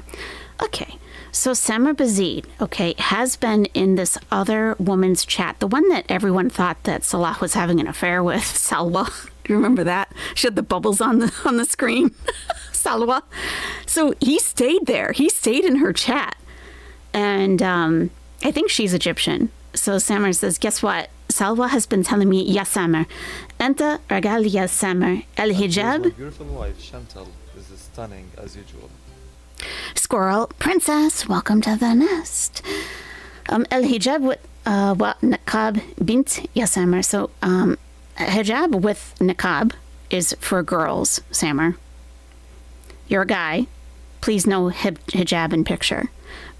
Okay, so Samar Bazid, okay, has been in this other woman's chat, the one that everyone thought that Salah was having an affair with, Salwa. Do you remember that? She had the bubbles on the screen. Salwa. So he stayed there. He stayed in her chat. And I think she's Egyptian. So Samar says, guess what? Salwa has been telling me, Ya Samar, Anta ragal ya Samar, El My hijab, beautiful wife Chantal is stunning as usual. squirrel, princess, welcome to the nest. El hijab wa niqab bint ya Samar. So hijab with niqab is for girls, Samar. You're a guy. Please no hijab in picture.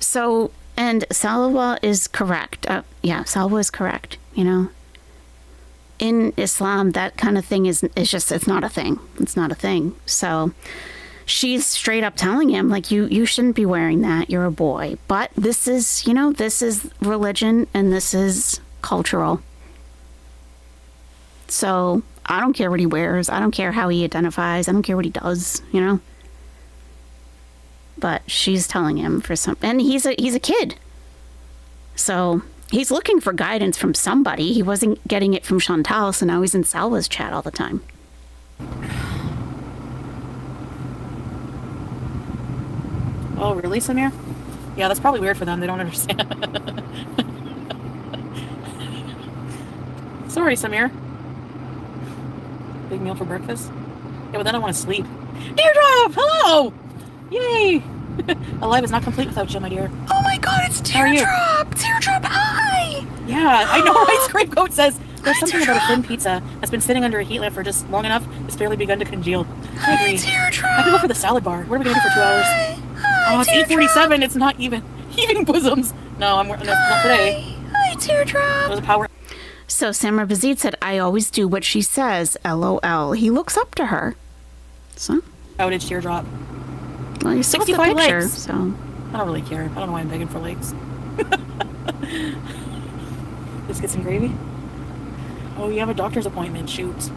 So, and Salwa is correct. Yeah, Salwa is correct. You know, in Islam, that kind of thing is just, it's not a thing. It's not a thing. So she's straight up telling him, like, you shouldn't be wearing that. You're a boy. But this is, you know, this is religion and this is cultural. So I don't care what he wears. I don't care how he identifies. I don't care what he does, you know. But she's telling him for some, and he's a kid. So he's looking for guidance from somebody. He wasn't getting it from Chantal, so now he's in Salwa's chat all the time. Oh, really, Samir? Yeah, that's probably weird for them. They don't understand. Sorry, Samir. Big meal for breakfast? Yeah, but then I want to sleep. Teardrop! Hello! Yay! Alive is not complete without you, my dear. Oh my god, it's How are you? Teardrop! Teardrop, hi! Yeah, I know, right? Scrape Coat says there's Hi, something about a thin Teardrop. pizza that's been sitting under a heat lamp for just long enough, it's barely begun to congeal. I Hi, agree. Teardrop! I can go for the salad bar. What are we gonna do for 2 hours? Hi, Oh, it's Teardrop. 8:47. It's not even heaving bosoms. No, not today. Hi, Teardrop. There's a power. So Samra Bazid said, I always do what she says, LOL. He looks up to her. So, Outage teardrop. well, you saw the 65 picture, likes. so. I don't really care. I don't know why I'm begging for likes. Just get some gravy. Oh, you have a doctor's appointment. Shoot.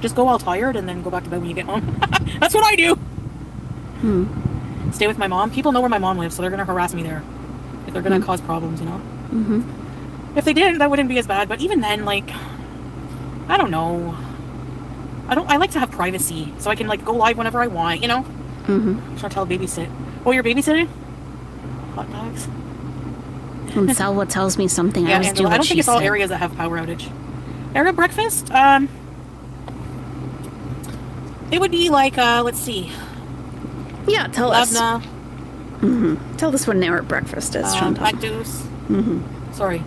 Just go all tired and then go back to bed when you get home. That's what I do. Stay with my mom. People know where my mom lives, so they're gonna harass me there. If they're gonna cause problems, you know. If they didn't, that wouldn't be as bad. But even then, like, I don't know. I like to have privacy, so I can like go live whenever I want, you know. Chantal babysit. Oh, you're babysitting? Hot dogs. When Salwa tells me something, I Yeah, always do Angela. what I don't she think it's all said. areas that have power outage. Area breakfast? It would be like, let's see. Yeah, tell us. Labna, Tell us what an Arab breakfast is, Chantal. Macdouce. Sorry.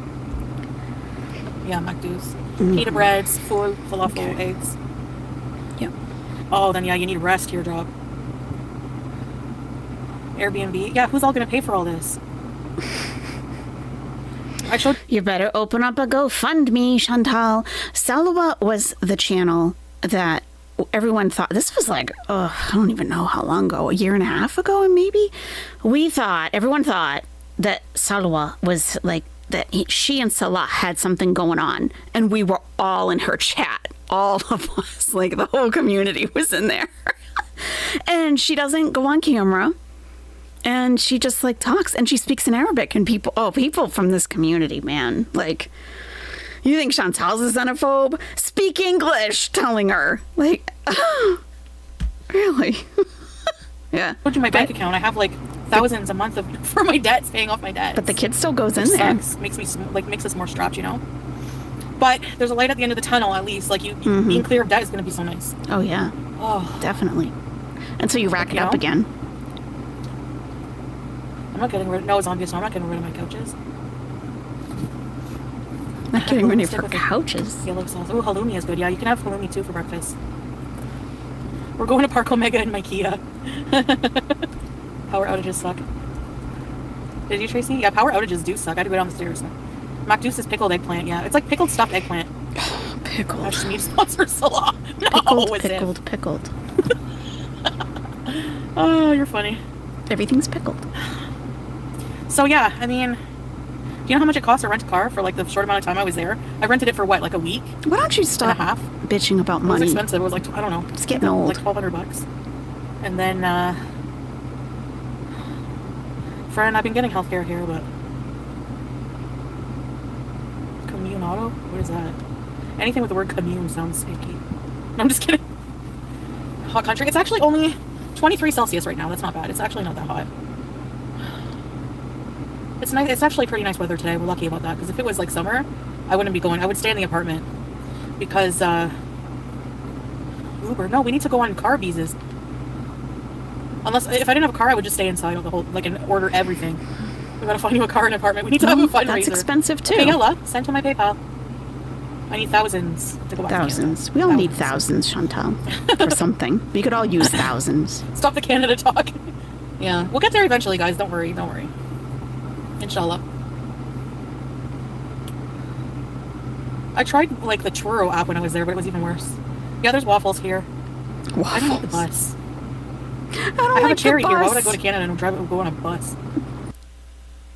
Yeah, Macdouce. Pita breads, full falafel, eggs. Yeah. Oh, then yeah, you need rest, teardrop. Airbnb. Yeah, who's all gonna pay for all this? I showed. You better open up a GoFundMe, Chantal. Salwa was the channel that everyone thought, this was like, I don't even know how long ago, a year and a half ago, maybe? Everyone thought that Salwa was like, that she and Salah had something going on, and we were all in her chat. All of us, like the whole community was in there. And she doesn't go on camera. And she just like talks and she speaks in Arabic, and people from this community, man, like, you think Chantal's a xenophobe? Speak English, telling her, like, really? Yeah. Go to my bank account. I have like thousands a month for my debts, paying off my debts. But the kid still goes in Which there. sucks. Makes us more strapped, you know. But there's a light at the end of the tunnel, at least. Like being clear of debt is going to be so nice. Oh yeah, Oh, definitely. Until you rack it You up know? again. I'm not getting rid. No, it's obvious. No, I'm not getting rid of my couches. Not getting rid of Stick her with it. couches. Yellow sauce. Ooh, halloumi is good. Yeah, you can have halloumi too for breakfast. We're going to Park Omega in my Kia. Power outages suck. Did you, Tracy? Yeah, power outages do suck. I had to go down the stairs. Macdouce is pickled eggplant. Yeah, it's like pickled stuffed eggplant. Pickled. That's me sponsor Salah. No, Pickled. Oh, you're funny. Everything's pickled. So yeah, I mean, do you know how much it costs to rent a car for like the short amount of time I was there? I rented it for what, like a week Why don't you and a stop half? bitching about It was money? expensive. It was like, I don't know. It's getting old. Like $1,200. And then, friend, I've been getting healthcare here, but commune auto? What is that? Anything with the word commune sounds sticky. No, I'm just kidding. Hot country. It's actually only 23 Celsius right now. That's not bad. It's actually not that hot. It's nice. It's actually pretty nice weather today. We're lucky about that, because if it was like summer, I wouldn't be going. I would stay in the apartment because Uber. No, we need to go on car visas. Unless if I didn't have a car, I would just stay inside the whole and order everything. We gotta find you a car and apartment. We need to have a fundraiser. That's expensive too. Okay, Yella, send to my PayPal. I need thousands to go back to Thousands. Canada. We all need thousands, Chantal, for something. We could all use thousands. Stop the Canada talk. Yeah, we'll get there eventually, guys. Don't worry. Don't worry. Inshallah. I tried like the churro app when I was there, but it was even worse. Yeah, there's waffles here. I don't like the bus. I don't I have like a cherry the here. Why bus. would I go to Canada and go on a bus?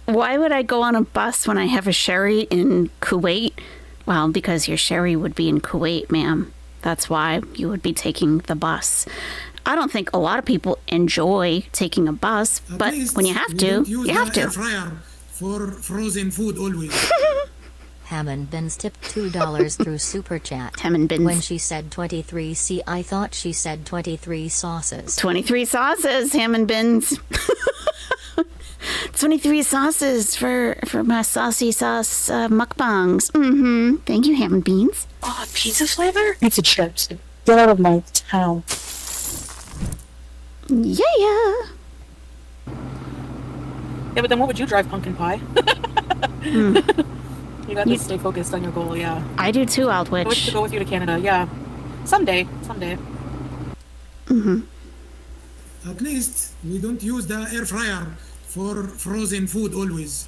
Why would I go on a bus when I have a sherry in Kuwait? Well, because your sherry would be in Kuwait, ma'am. That's why you would be taking the bus. I don't think a lot of people enjoy taking a bus, At but least when you have we to, don't use you have the air to. fryer for frozen food always. Hammond Bins tipped $2 through Super Chat. Hammond Bins. When she said 23 I thought she said 23 sauces. 23 sauces, ham and bins. 23 sauces for my saucy sauce mukbangs. Mm-hmm. Thank you, ham and beans. Oh, pizza flavor? Pizza chips. Get out of my town. Yeah. Yeah, but then what would you drive pumpkin pie? You got to stay focused on your goal, yeah. I do too, I wish Aldwich. to go with you to Canada, yeah. Someday. Mm-hmm. At least we don't use the air fryer for frozen food always.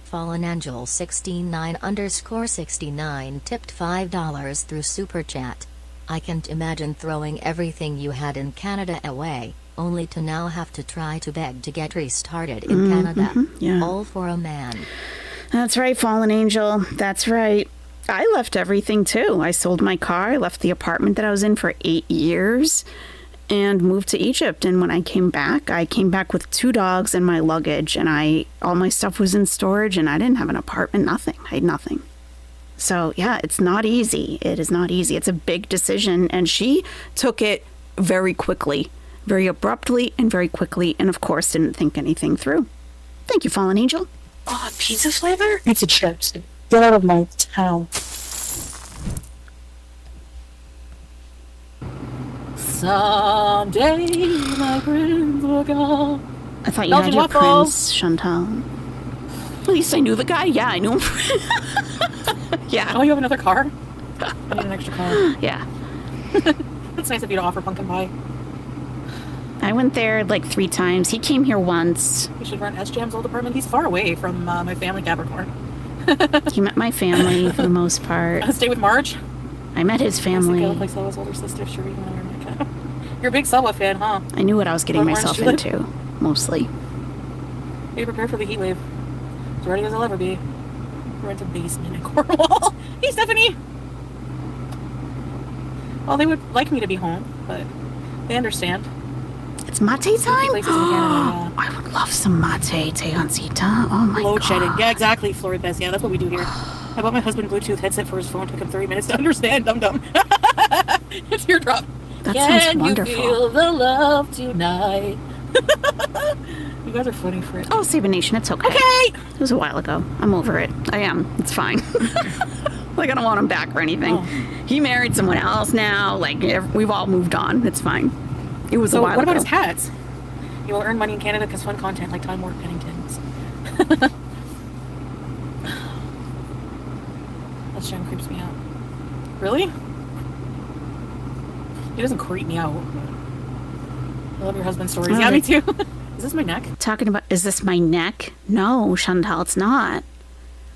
Fallen Angel 69_69 tipped $5 through Super Chat. I can't imagine throwing everything you had in Canada away, only to now have to try to beg to get restarted in Canada. yeah. All for a man. That's right, Fallen Angel. That's right. I left everything too. I sold my car. I left the apartment that I was in for 8 years and moved to Egypt. And when I came back with 2 dogs and my luggage, and all my stuff was in storage, and I didn't have an apartment, nothing. I had nothing. So yeah, it's not easy. It is not easy. It's a big decision, and she took it very quickly, very abruptly and very quickly, and of course didn't think anything through. Thank you, Fallen Angel. Oh, pizza flavor? Pizza chips. Get out of my town. Someday my friends will go. I thought you Belgian had your waffles. prince, Chantal. At least I knew the guy. Yeah, I knew him. Yeah. Oh, you have another car? I need an extra car. Yeah. That's nice of you to offer pumpkin pie. I went there like 3 times. He came here once. We should rent S-Jam's old apartment. He's far away from my family, Capricorn. He met my family for the most part. Stay with Marge? I met his I think I family. look like Selwa's older sister, Sheree. You're a big Selwa fan, huh? I knew what I was getting Orange myself tulip? into, mostly. Be prepared for the heat wave. As ready as I'll ever be. Rent a basement in Cornwall. Hey, Stephanie! Well, they would like me to be home, but they understand. It's mate time? Places in Canada, I would love some mate teoncita. Oh my Load god. shedding. Yeah, exactly, Florida Best. Yeah, that's what we do here. I bought my husband a Bluetooth headset for his phone. Took him 30 minutes to understand. Dum-dum. It's teardrop. That sounds Can wonderful. you feel the love tonight? You guys are funny for it. Oh, Saban Nation, it's okay. Okay! It was a while ago. I'm over it. I am. It's fine. Like, I don't want him back or anything. Oh. He married someone else now. Like, we've all moved on. It's fine. It was a So while what ago. about his hats? You will earn money in Canada because fun content like Time Warp Penningtons. That shit creeps me out. Really? He doesn't creep me out. I love your husband's stories. Oh, Yeah, me too. Is this my neck? Talking about, is this my neck? No, Chantal, it's not.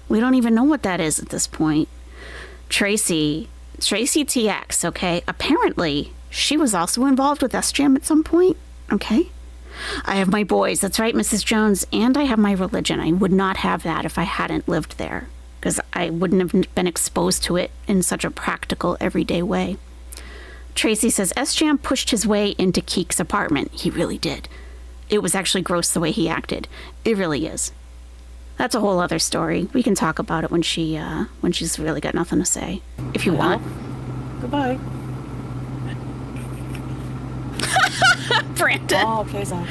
We don't even know what that is at this point. Tracy TX, okay? Apparently, she was also involved with SJM at some point, okay? I have my boys, that's right, Mrs. Jones, and I have my religion. I would not have that if I hadn't lived there, because I wouldn't have been exposed to it in such a practical, everyday way. Tracy says SJM pushed his way into Keek's apartment. He really did. It was actually gross the way he acted. It really is. That's a whole other story. We can talk about it when she's really got nothing to say, if you want. Goodbye. Brandon. Oh, okay, Zach.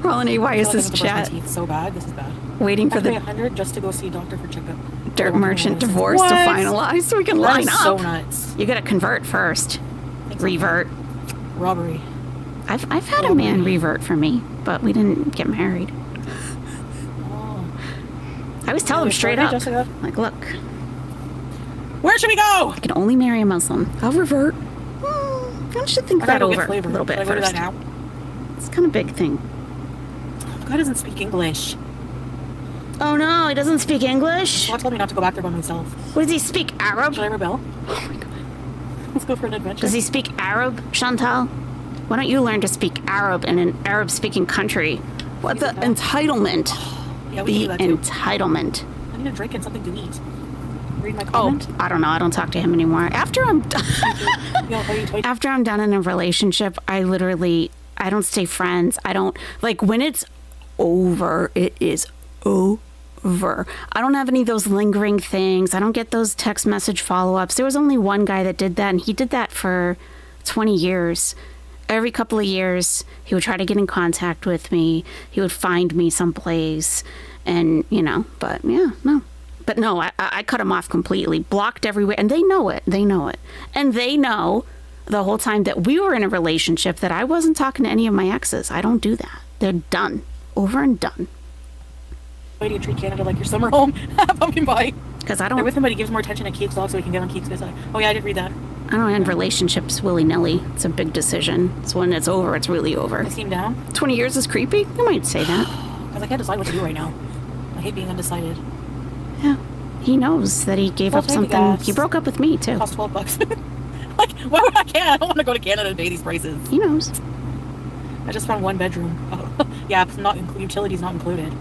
Roland, why is I feel like I this have to brush my chat teeth so bad. This is bad. waiting I for have to pay the $100 just to go see a doctor for checkup. dirt merchant divorce to What? finalize so we can That line is up? so nuts. You gotta convert first. Revert. Robbery. I've had a man revert for me, but we didn't get married. Oh. I always tell him Hey, straight up, Jessica. like, look, Where should we go? I can only marry a Muslim. I'll revert. I should think I that gotta go over get flavor. a little bit Should I go do first. that now? It's kind of a big thing. God doesn't speak English. Oh no, he doesn't speak English? Someone told me not to go back there by myself. What does he speak? Arab? Should I rebel? Oh my god. Let's go for an adventure. Does he speak Arab, Chantal? Why don't you learn to speak Arab in an Arab-speaking country? What the entitlement? Yeah, we The can do that too. entitlement. I need a drink and something to eat. Read my Oh, comment. I don't know. I don't talk to him anymore. After I'm done, Yo, how you doing? after I'm done in a relationship, I don't stay friends. I don't, like, when it's over, it is over. I don't have any of those lingering things. I don't get those text message follow-ups. There was only one guy that did that, and he did that for 20 years. every couple of years, he would try to get in contact with me. He would find me someplace, and but yeah, no. But no, I cut him off completely, blocked everywhere, and they know it. They know it, and they know the whole time that we were in a relationship that I wasn't talking to any of my exes. I don't do that. They're done, over and done. Why do you treat Canada like your summer home? Pumpkin pie. Because I don't. They're with him, but he gives more attention to Keith's dog so he can get on Keith's good. Oh yeah, I did read that. I don't end relationships willy-nilly. It's a big decision. So when it's over, it's really over. Is he down? 20 years is creepy? You might say that. Because I can't decide what to do right now. I hate being undecided. Yeah. He knows that he gave up something. Gas. He broke up with me, too. Cost $12. Like, why would I can't? I don't want to go to Canada and pay these prices. He knows. I just found one bedroom. Oh, yeah, it's not utilities not included.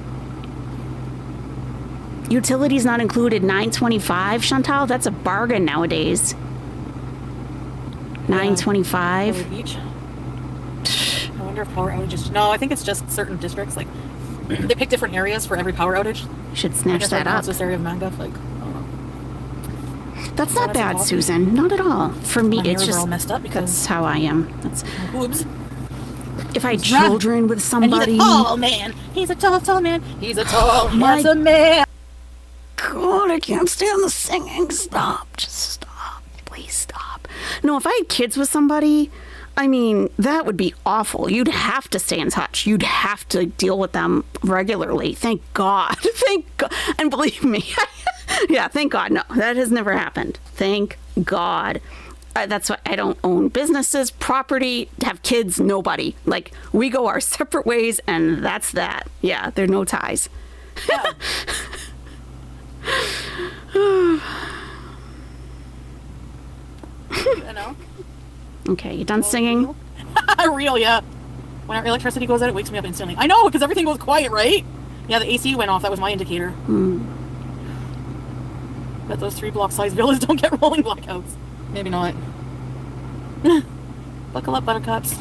Utilities not included, $9.25, Chantal? That's a bargain nowadays. $9.25. Beach. I wonder if power outages. No, I think it's just certain districts. Like they pick different areas for every power outage. You should snatch that up. This area of Manguff, like I don't know. That's not bad, Susan. Not at all. For me, My it's hairs are just all messed up because that's how I am. That's boobs. if I had children with somebody. And he's a tall man. He's a tall man. He's a tall, My handsome man. God, I can't stand the singing. Stop. Just stop. Please stop. No, if I had kids with somebody, I mean, that would be awful. You'd have to stay in touch. You'd have to deal with them regularly. Thank God. Thank God. And believe me, yeah, thank God. No, that has never happened. Thank God. That's why I don't own businesses, property, have kids, nobody. Like, we go our separate ways, and that's that. Yeah, there are no ties. Yeah. I know. Okay, you done singing? Real, yeah. When our electricity goes out, it wakes me up instantly. I know, because everything goes quiet, right? Yeah, the AC went off. That was my indicator. Bet those 3-block-sized villas don't get rolling blackouts. Maybe not. Buckle up, buttercups.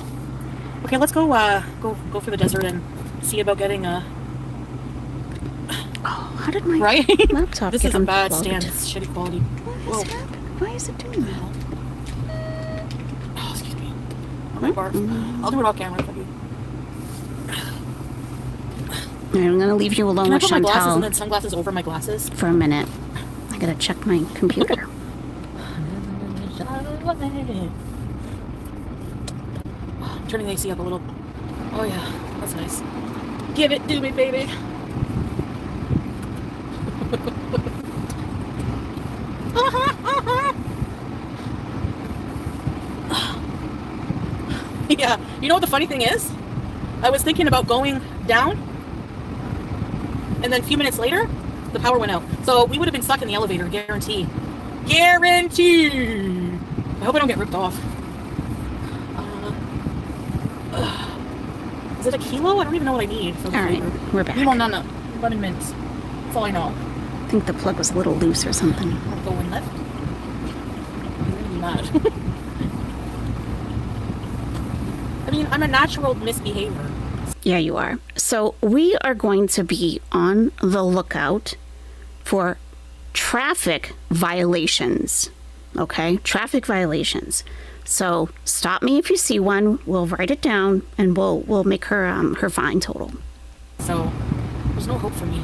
Okay, let's go. Go for the desert and see about getting a. Oh, how did my Right? laptop This get is a bad unplugged? stand. It's shitty quality. What is happening? Why is it doing that? Oh, excuse me. I'm gonna barf. I'll do it off camera for you. All right, I'm gonna leave you alone Can I with put my glasses and Chantal then sunglasses over my glasses? for a minute. I gotta check my computer. I'm turning the AC up a little. Oh yeah, that's nice. Give it to me, baby. Yeah, you know what the funny thing is? I was thinking about going down, and then a few minutes later, the power went out. So we would have been stuck in the elevator, guarantee. Guarantee! I hope I don't get ripped off. Is it a kilo? I don't even know what I need for the All right, flavor. we're back. No. Lemon mint. That's all I know. I think the plug was a little loose or something. I'm going left. I'm really mad. I mean, I'm a natural misbehavior. Yeah, you are. So we are going to be on the lookout for traffic violations. Okay? Traffic violations. So stop me if you see one. We'll write it down and we'll make her her fine total. So, there's no hope for me.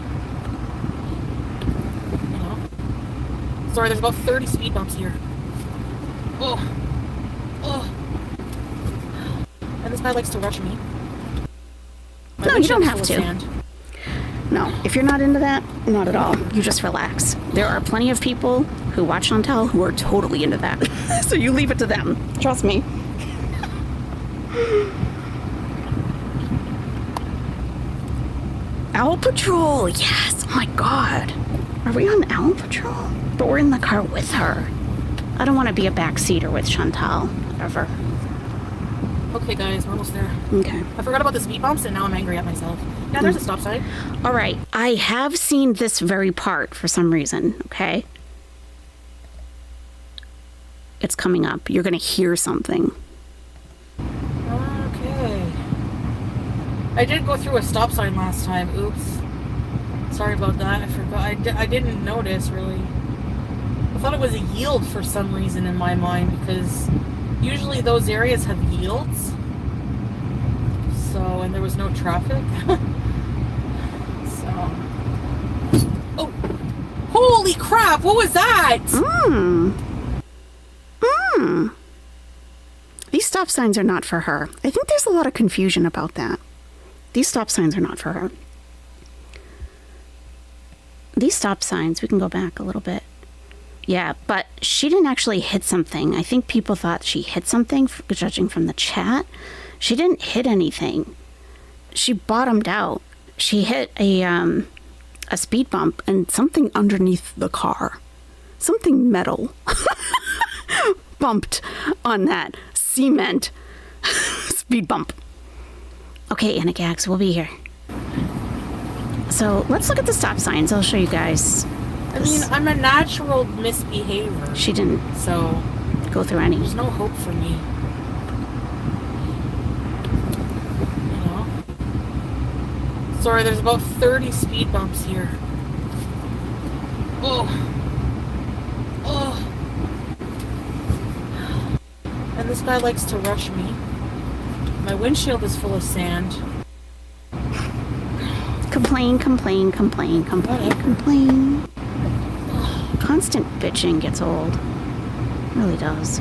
You know? Sorry, there's about 30 speed bumps here. Oh. And this guy likes to rush me. No, you don't have to. No, if you're not into that, not at all. You just relax. There are plenty of people who watch Chantal who are totally into that. So you leave it to them. Trust me. Owl Patrol, yes. Oh my God. Are we on Owl Patrol? But we're in the car with her. I don't want to be a backseater with Chantal, ever. Okay, guys, we're almost there. Okay. I forgot about the speed bumps, and now I'm angry at myself. Yeah, there's a stop sign. All right. I have seen this very part for some reason, okay? It's coming up. You're going to hear something. Okay. I did go through a stop sign last time. Oops. Sorry about that. I forgot. I didn't notice, really. I thought it was a yield for some reason in my mind, because usually those areas have yields. So, and there was no traffic. So. Oh! Holy crap! What was that? These stop signs are not for her. I think there's a lot of confusion about that. These stop signs are not for her. These stop signs, we can go back a little bit. Yeah, but she didn't actually hit something. I think people thought she hit something, judging from the chat. She didn't hit anything. She bottomed out. She hit a speed bump and something underneath the car. Something metal bumped on that cement speed bump. Okay, Anna Gags, we'll be here. So let's look at the stop signs. I'll show you guys. I mean, I'm a natural misbehavior. She didn't So, go through any. there's no hope for me. You know? Sorry, there's about 30 speed bumps here. Oh. Oh. And this guy likes to rush me. My windshield is full of sand. Complain, complain, complain, complain, complain. Constant bitching gets old. It really does.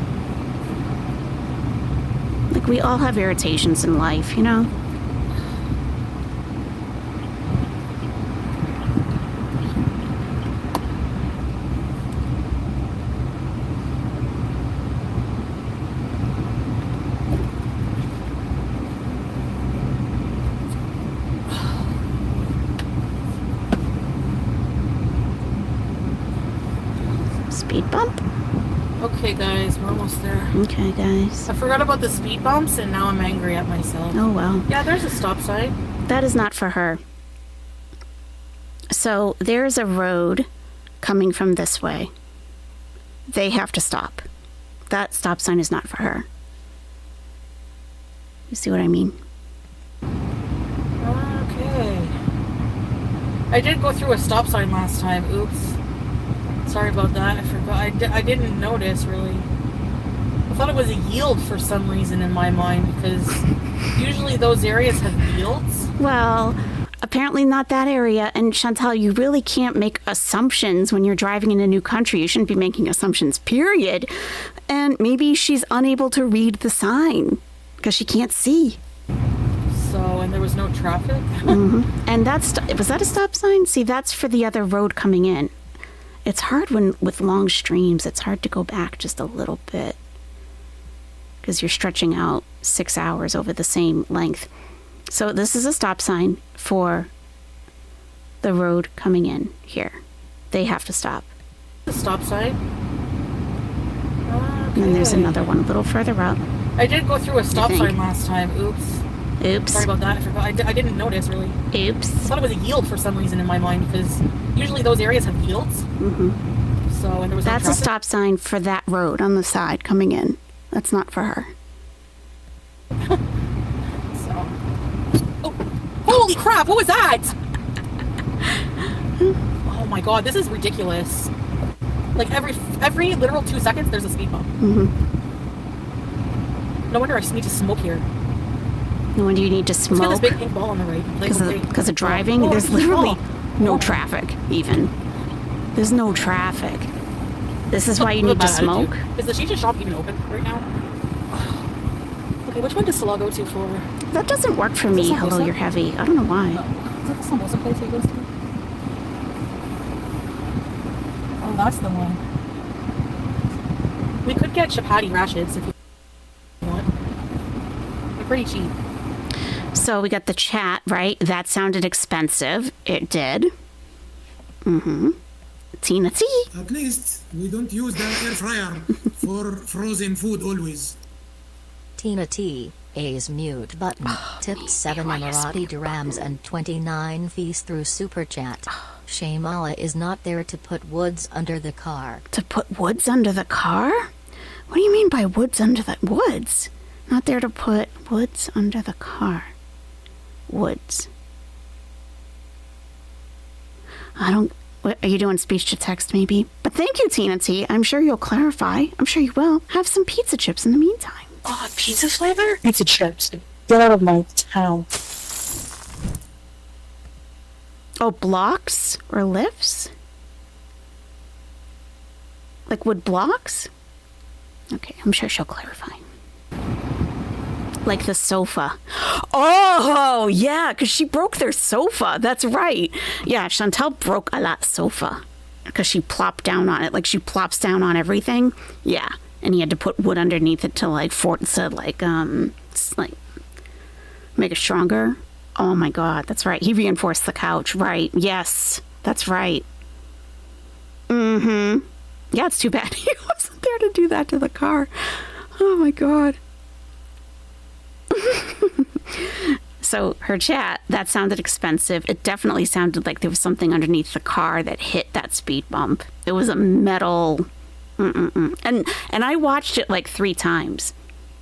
Like, we all have irritations in life, you know? Speed bump? Okay, guys, we're almost there. Okay, guys. I forgot about the speed bumps, and now I'm angry at myself. Oh, well. Yeah, there's a stop sign. That is not for her. So there's a road coming from this way. They have to stop. That stop sign is not for her. You see what I mean? Okay. I did go through a stop sign last time. Oops. Sorry about that. I forgot. I didn't notice, really. I thought it was a yield for some reason in my mind, because usually those areas have yields. Well, apparently not that area. And Chantal, you really can't make assumptions when you're driving in a new country. You shouldn't be making assumptions, period. And maybe she's unable to read the sign because she can't see. So, and there was no traffic. And was that a stop sign? See, that's for the other road coming in. It's hard with long streams, it's hard to go back just a little bit because you're stretching out 6 hours over the same length. So this is a stop sign for the road coming in here. They have to stop. The stop sign. And then there's another one a little further up. I did go through a stop think? sign last time. Oops. Oops. Sorry about that. I forgot. I didn't notice, really. Oops. I thought it was a yield for some reason in my mind, because usually those areas have yields. So, and there was no That's a traffic. stop sign for that road on the side coming in. That's not for her. So. Oh, holy crap! What was that? Oh my god, this is ridiculous. Like every literal 2 seconds, there's a speed bump. No wonder I just need to smoke here. No wonder you need to Let's get smoke this big pink ball on the right. because of driving. Oh, There's literally oh. no traffic, even. There's no traffic. This is why you need to smoke. Is the Shisha shop even open right now? Okay, which one does Salah go to for? That doesn't work for me. Is this Hello, samosa? you're heavy. I don't know why. Is that the samosa place he goes to? Oh, that's the one. We could get chapati rashids if you want. They're pretty cheap. So we got the chat, right? That sounded expensive. It did. Tina T. At least we don't use the air fryer for frozen food always. Tina T. A's mute button. Tipped 7 Emirati dirhams and 29 fees through Super Chat. Shamala is not there to put woods under the car. To put woods under the car? What do you mean by woods under the woods? Not there to put woods under the car. Woods. I don't... What, are you doing speech to text maybe? But thank you, Tina T. I'm sure you'll clarify. I'm sure you will. Have some pizza chips in the meantime. Oh, pizza flavor? Pizza chips. Get out of my town. Oh, blocks or lifts? Like wood blocks? Okay, I'm sure she'll clarify. Like the sofa. Oh, yeah, because she broke their sofa. That's right. Yeah, Chantal broke a lot sofa because she plopped down on it. Like she plops down on everything. Yeah, and he had to put wood underneath it to like make it stronger. Oh my God, that's right. He reinforced the couch. Right. Yes, that's right. Mm-hmm. Yeah, it's too bad he wasn't there to do that to the car. Oh my God. So her chat, that sounded expensive. It definitely sounded like there was something underneath the car that hit that speed bump. It was a metal. And I watched it like 3 times,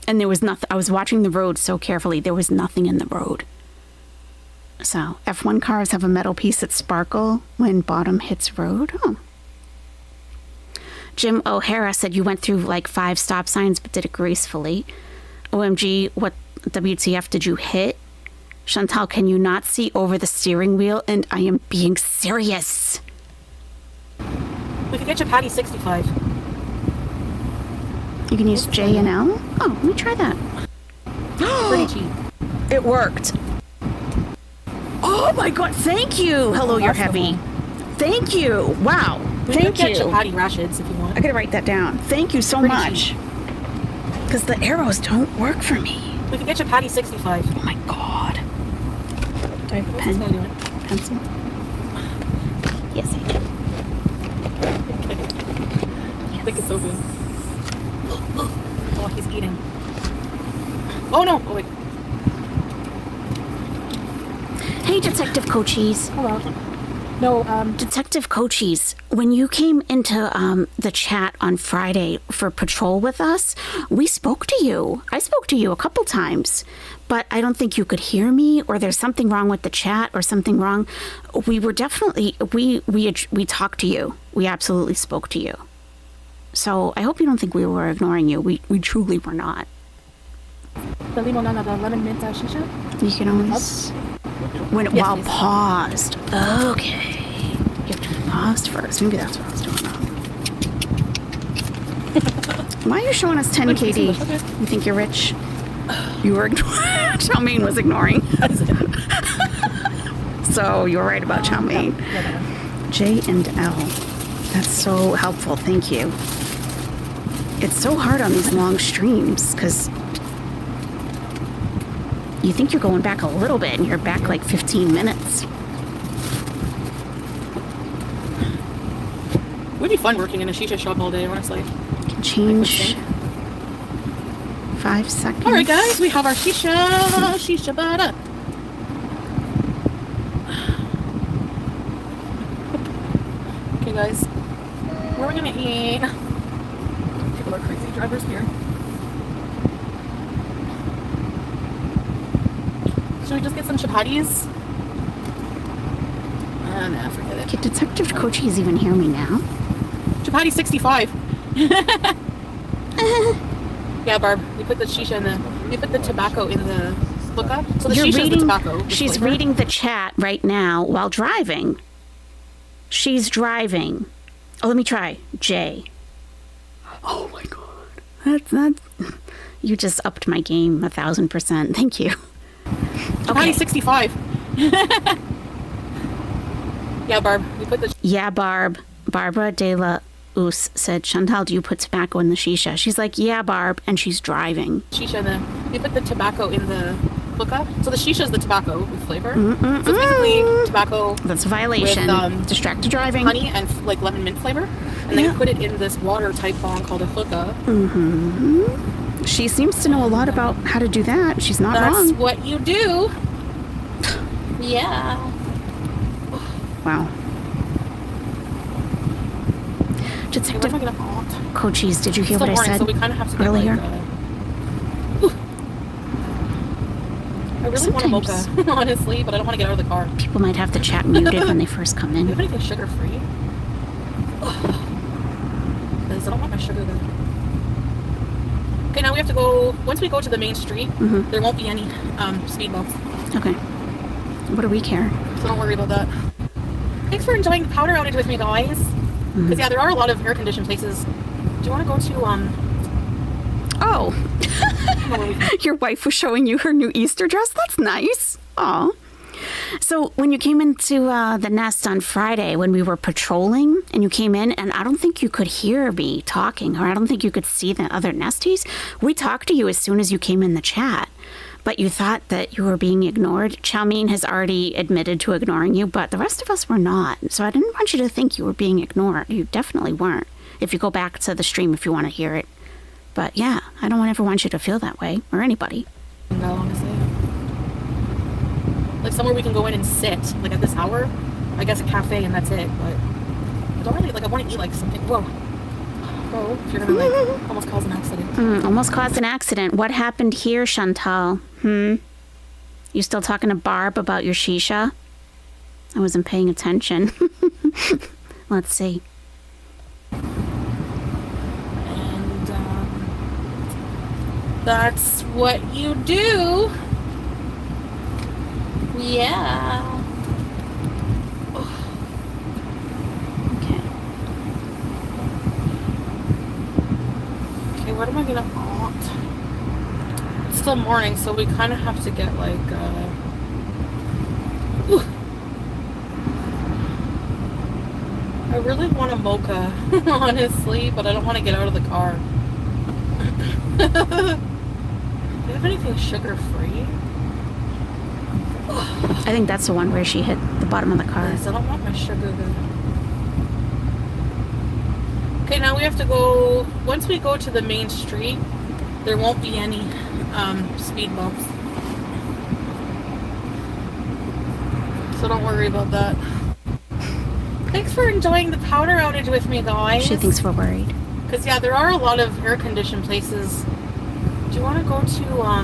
and there was nothing. I was watching the road so carefully. There was nothing in the road. So F1 cars have a metal piece that sparkle when bottom hits road. Oh. Jim O'Hara said you went through like 5 stop signs but did it gracefully. OMG, what WTF did you hit? Chantal, can you not see over the steering wheel? And I am being serious. We could get you Patty 65. You can use J and L? Oh, let me try that. Pretty cheap. It worked. Oh my God, thank you. Hello, you're heavy. Thank you. Wow. We Thank could get you. you Patty Rashids if you want. I gotta write that down. Thank you so Pretty much. Because the arrows don't work for me. We could get you Patty 65. Oh my God. Do I have a What's pen? this guy doing? Pencil? Yes, I do. I think it's so good. Oh, he's eating. Oh no! Oh wait. Hey, Detective Cochise. Hello. No, Detective Cochise, when you came into the chat on Friday for patrol with us, we spoke to you. I spoke to you a couple times, but I don't think you could hear me, or there's something wrong with the chat or something wrong. We were definitely, we talked to you. We absolutely spoke to you. So I hope you don't think we were ignoring you. We truly were not. the limonada, the lemon mint shisha. You can always... When Yes, while please. paused. Okay. You have to be paused first. Maybe that's what I was doing wrong. Why are you showing us 10 KD? Okay. You think you're rich? You were ignoring. Chow Mein was ignoring. So you were right about Chow Mein. J and L. That's so helpful. Thank you. It's so hard on these long streams because you think you're going back a little bit and you're back like 15 minutes. It would be fun working in a shisha shop all day, honestly. Can change 5 seconds. Alright guys, we have our shisha butter. Okay guys, what are we gonna eat? People are crazy drivers here. Should we just get some chapatis? Nah, forget it. Can Detective Cochise even hear me now? Chapati 65. Yeah, Barb. We put the shisha in the. We put the tobacco in the hookah. So the shisha is the tobacco. with She's flavor. reading the chat right now while driving. She's driving. Oh, let me try. J. Oh my God. That's you just upped my game 1,000%. Thank you. Chapati 65. Yeah, Barb. We put the Yeah, Barb. Barbara de la Us said, Chantal, do you put tobacco in the shisha? She's like, yeah, Barb, and she's driving. shisha in the. We put the tobacco in the hookah. So the shisha is the tobacco with flavor. So it's basically tobacco, That's a violation. With, Distracted driving. honey, and like lemon mint flavor. And then you put it in this water type bong called a hookah. She seems to know a lot about how to do that. She's not That's wrong. what you do. Yeah. Wow. Okay, Detective where am I gonna put? Cochise, did you hear Still what I morning, said so we kind of have to get earlier? Like, I really want a mocha, Sometimes. honestly, but I don't want to get out of the car. People might have the chat muted when they first come Do you in. have anything sugar free? Because I don't want my sugar to Okay, now we have to go. Once we go to the main street, Mhm. there won't be any speed bumps. Okay. What do we care? So don't worry about that. Thanks for enjoying the powder outage with me, guys. Because yeah, there are a lot of air-conditioned places. Do you want to go to Oh, I don't know where we can- your wife was showing you her new Easter dress? That's nice. Aw. So when you came into the nest on Friday when we were patrolling and you came in, and I don't think you could hear me talking, or I don't think you could see the other nesties, we talked to you as soon as you came in the chat. But you thought that you were being ignored. Chowmeen has already admitted to ignoring you, but the rest of us were not. So I didn't want you to think you were being ignored. You definitely weren't. If you go back to the stream if you want to hear it. But yeah, I don't ever want you to feel that way, or anybody. go, honestly. Like somewhere we can go in and sit, like at this hour. I guess a cafe and that's it, but I don't really, like, I want to eat like something. Whoa. Whoa, if you're gonna like almost cause an accident. Almost caused an accident. What happened here, Chantal? You still talking to Barb about your shisha? I wasn't paying attention. Let's see. And that's what you do. Yeah. Okay. Okay, what am I gonna want? It's still morning, so we kind of have to get like, Ooh. I really want a mocha, honestly, but I don't want to get out of the car. Do you have anything sugar-free? I think that's the one where she hit the bottom of the car. Yes, I don't want my sugar to... Okay, now we have to go... Once we go to the main street, there won't be any speed bumps. So don't worry about that. Thanks for enjoying the powder outage with me, guys. She thinks we're worried. Because, yeah, there are a lot of air-conditioned places. Do you want to go to, I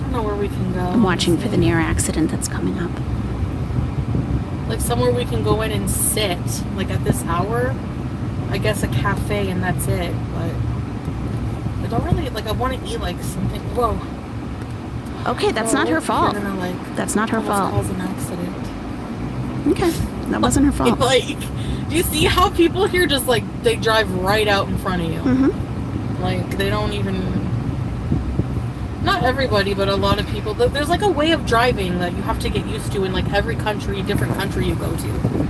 don't know where we can go. I'm watching for the near accident that's coming up. Like, somewhere we can go in and sit, like, at this hour. I guess a cafe and that's it, but I don't really, like, I want to eat, like, something. Whoa. Okay, that's not her fault. You're gonna, like, That's not her almost fault. cause an accident. Okay, that wasn't her fault. Like, do you see how people here just, like, they drive right out in front of you? Mm-hmm. Like, they don't even... Not everybody, but a lot of people. There's, like, a way of driving that you have to get used to in, like, every country, different country you go to.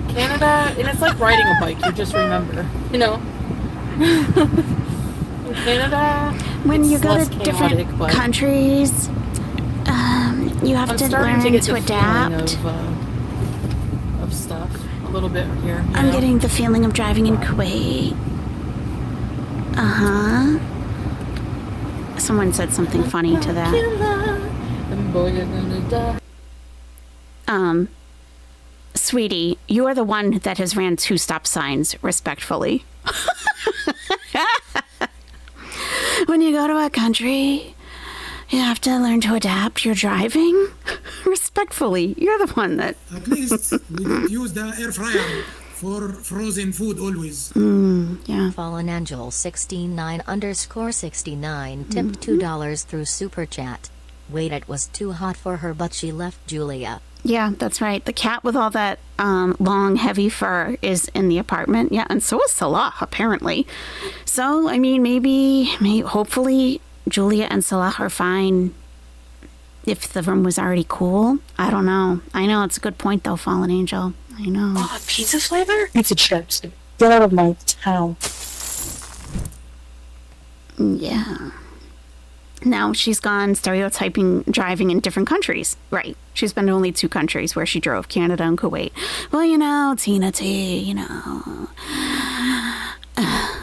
Canada, and it's like riding a bike, you just remember, you know? In Canada, When you it's go less to chaotic, different but countries, you have I'm to starting learn to get to the adapt. feeling of stuff a little bit here. You I'm know? getting the feeling of driving in Kuwait. Uh-huh. Someone said something funny to that. And boy, you're gonna die. Sweetie, you are the one that has ran 2 stop signs, respectfully. When you go to a country, you have to learn to adapt your driving. Respectfully, you're the one that... At least we don't use the air fryer for frozen food always. Yeah. Fallen Angel 169_69 tipped $2 through Super Chat. Wait, it was too hot for her, but she left Julia. Yeah, that's right. The cat with all that long, heavy fur is in the apartment. Yeah, and so is Salah, apparently. So, I mean, maybe hopefully Julia and Salah are fine if the room was already cool. I don't know. I know, it's a good point, though, Fallen Angel. I know. Oh, pizza flavor? Pizza chips. Get out of my town. Yeah. Now she's gone stereotyping driving in different countries. Right. She's been to only 2 countries where she drove, Canada and Kuwait. Well, you know, Tina T, you know.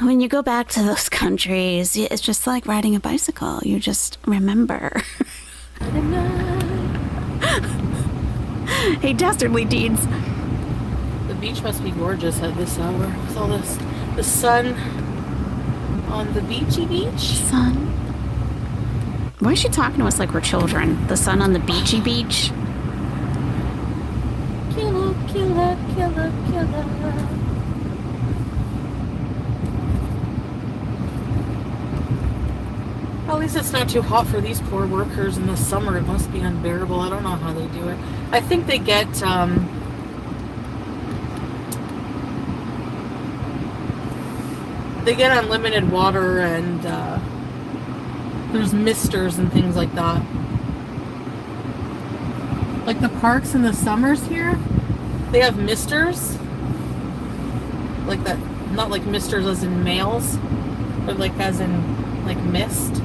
When you go back to those countries, it's just like riding a bicycle. You just remember. Hey, Dastardly Deeds. The beach must be gorgeous at this hour with all this, the sun on the beachy beach. Sun. Why is she talking to us like we're children? The sun on the beachy beach? Killer, killer, killer, killer. At least it's not too hot for these poor workers in the summer. It must be unbearable. I don't know how they do it. I think they get, unlimited water and, there's misters and things like that. Like the parks in the summers here, they have misters. Like that, not like misters as in males, but like as in like mist.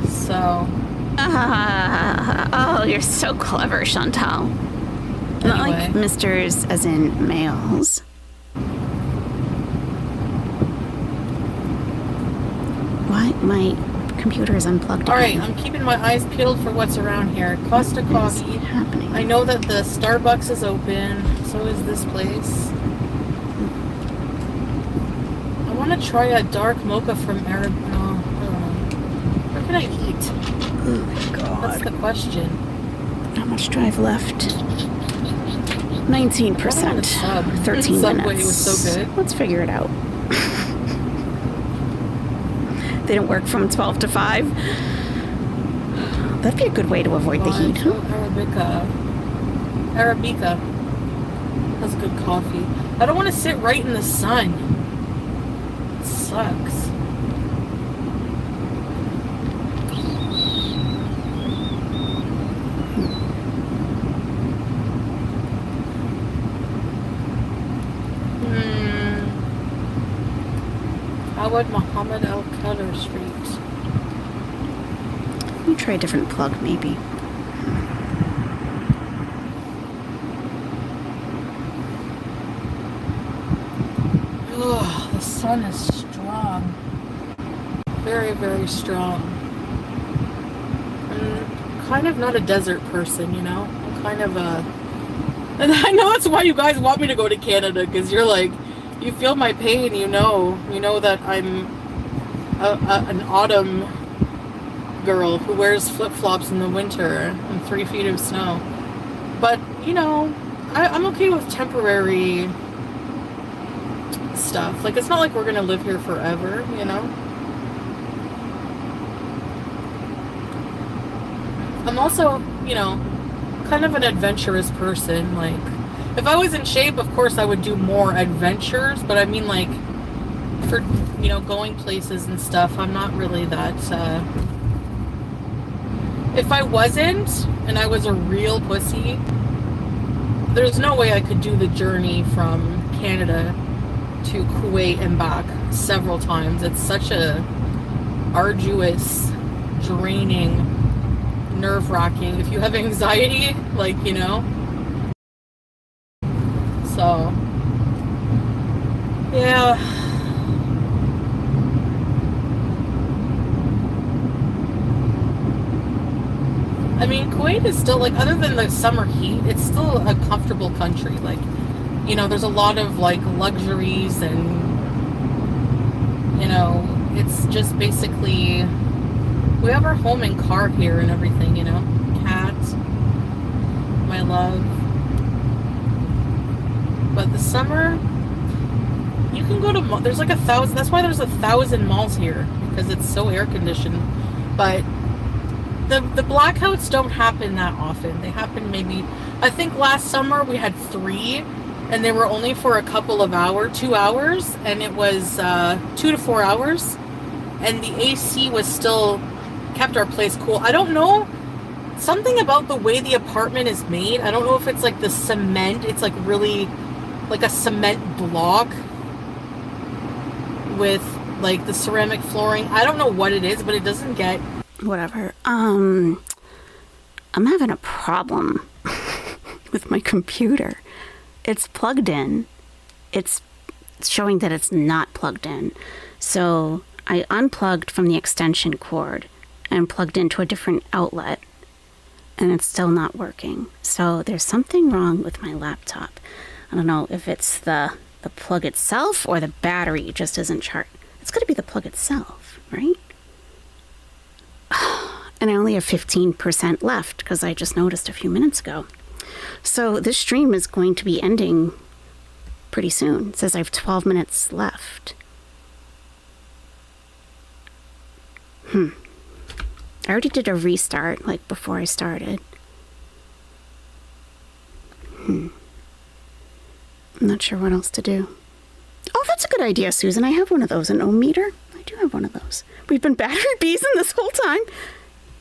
So. Oh, you're so clever, Chantal. Not like Anyway. misters as in males. What? My computer is unplugged. Alright, again. I'm keeping my eyes peeled for what's around here. Costa What is Coffee. happening? I know that the Starbucks is open, so is this place. I want to try a dark mocha from Arab. No, I don't know. Where can I eat? Oh, God. That's the question. How much do I have left? 19%. Sub. 13 Subway minutes. was so good. Let's figure it out. They don't work from 12 to 5. That'd be a good way to avoid the heat, huh? Arabica. That's good coffee. I don't want to sit right in the sun. It sucks. Howard Muhammad Al Qatar Street. Let me try a different plug, maybe. Ugh, the sun is strong. Very, very strong. I'm kind of not a desert person, you know? I'm kind of a... And I know that's why you guys want me to go to Canada, because you're like, you feel my pain, you know that I'm an autumn girl who wears flip-flops in the winter and 3 feet of snow. But, you know, I'm okay with temporary stuff. Like, it's not like we're gonna live here forever, you know? I'm also, you know, kind of an adventurous person. Like, if I was in shape, of course I would do more adventures, but I mean, like, for, you know, going places and stuff, I'm not really that, if I wasn't, and I was a real pussy, there's no way I could do the journey from Canada to Kuwait and back several times. It's such a arduous, draining, nerve-wracking. If you have anxiety, like, you know. So, yeah. I mean, Kuwait is still, like, other than the summer heat, it's still a comfortable country. Like, you know, there's a lot of, like, luxuries and, you know, it's just basically, we have our home and car here and everything, you know. Cat, my love. But the summer, you can go to, there's like 1,000, that's why there's 1,000 malls here, because it's so air conditioned. But the blackouts don't happen that often. They happen maybe, I think last summer we had 3, and they were only for a couple of hours, 2 hours, and it was 2 to 4 hours, and the AC was still, kept our place cool. I don't know, something about the way the apartment is made. I don't know if it's like the cement, it's like really like a cement block with like the ceramic flooring. I don't know what it is, but it doesn't get... Whatever. I'm having a problem with my computer. It's plugged in. It's showing that it's not plugged in. So I unplugged from the extension cord and plugged into a different outlet, and it's still not working. So there's something wrong with my laptop. I don't know if it's the plug itself or the battery just isn't charged. It's got to be the plug itself, right? And I only have 15% left because I just noticed a few minutes ago. So this stream is going to be ending pretty soon. It says I have 12 minutes left. I already did a restart, like, before I started. I'm not sure what else to do. Oh, that's a good idea, Susan. I have one of those, an ohm meter. I do have one of those. We've been battery beesing this whole time.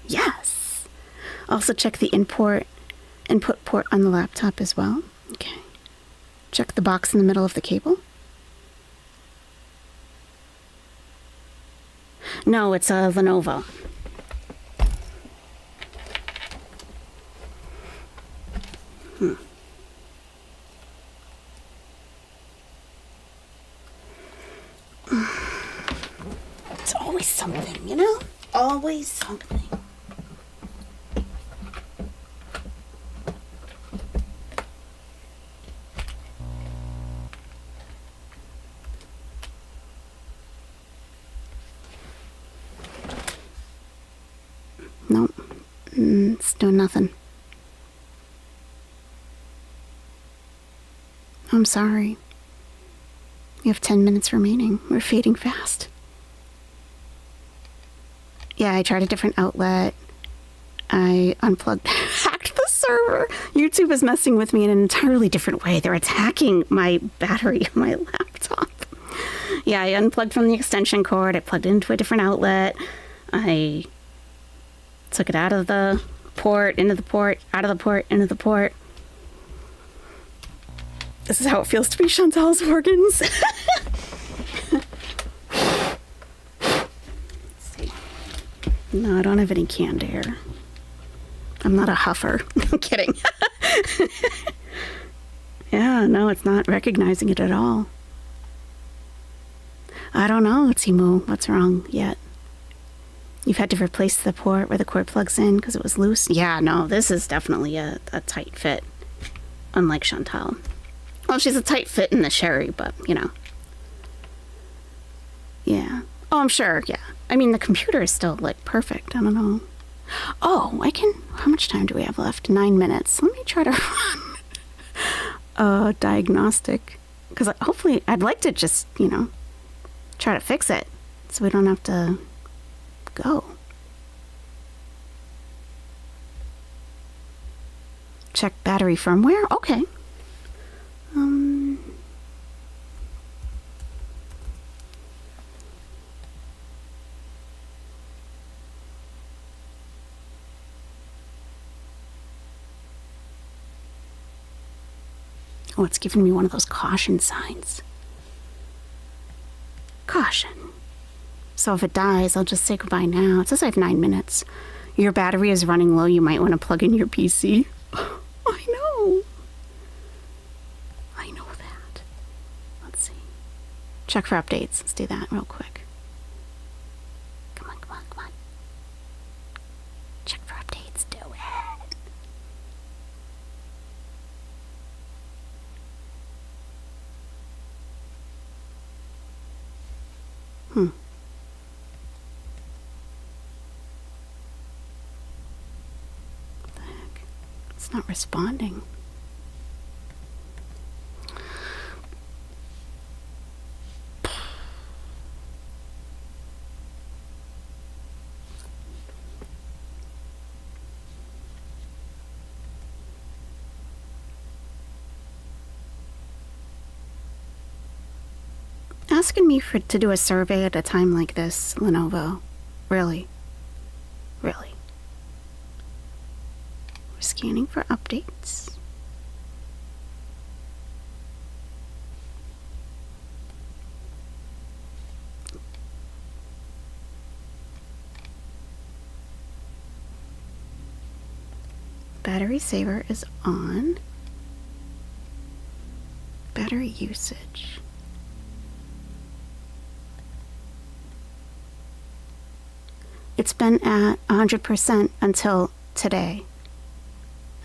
Yes. Also check the input port on the laptop as well. Okay. Check the box in the middle of the cable. No, it's a Lenovo. It's always something, you know? Always something. Nope. It's doing nothing. I'm sorry. You have 10 minutes remaining. We're fading fast. Yeah, I tried a different outlet. I unplugged, hacked the server. YouTube is messing with me in an entirely different way. They're attacking my battery on my laptop. Yeah, I unplugged from the extension cord. I plugged it into a different outlet. I took it out of the port, into the port, out of the port, into the port. This is how it feels to be Chantal's organs. Let's see. No, I don't have any canned air. I'm not a huffer. I'm kidding. Yeah, no, it's not recognizing it at all. I don't know, Timu, what's wrong yet? You've had to replace the port where the cord plugs in because it was loose? Yeah, no, this is definitely a tight fit. Unlike Chantal. Well, she's a tight fit in the Sherry, but, you know. Yeah. Oh, I'm sure, yeah. I mean, the computer is still, like, perfect. I don't know. Oh, I can... How much time do we have left? 9 minutes. Let me try to run a diagnostic. Because hopefully, I'd like to just, you know, try to fix it. So we don't have to go. Check battery firmware? Okay. Oh, it's giving me one of those caution signs. Caution. So if it dies, I'll just say goodbye now. It says I have 9 minutes. Your battery is running low. You might want to plug in your PC. I know. I know that. Let's see. Check for updates. Let's do that real quick. Come on, come on, come on. Check for updates. Do it. What the heck? It's not responding. Asking me to do a survey at a time like this, Lenovo. Really? Really? We're scanning for updates. Battery saver is on. Battery usage. It's been at 100% until today.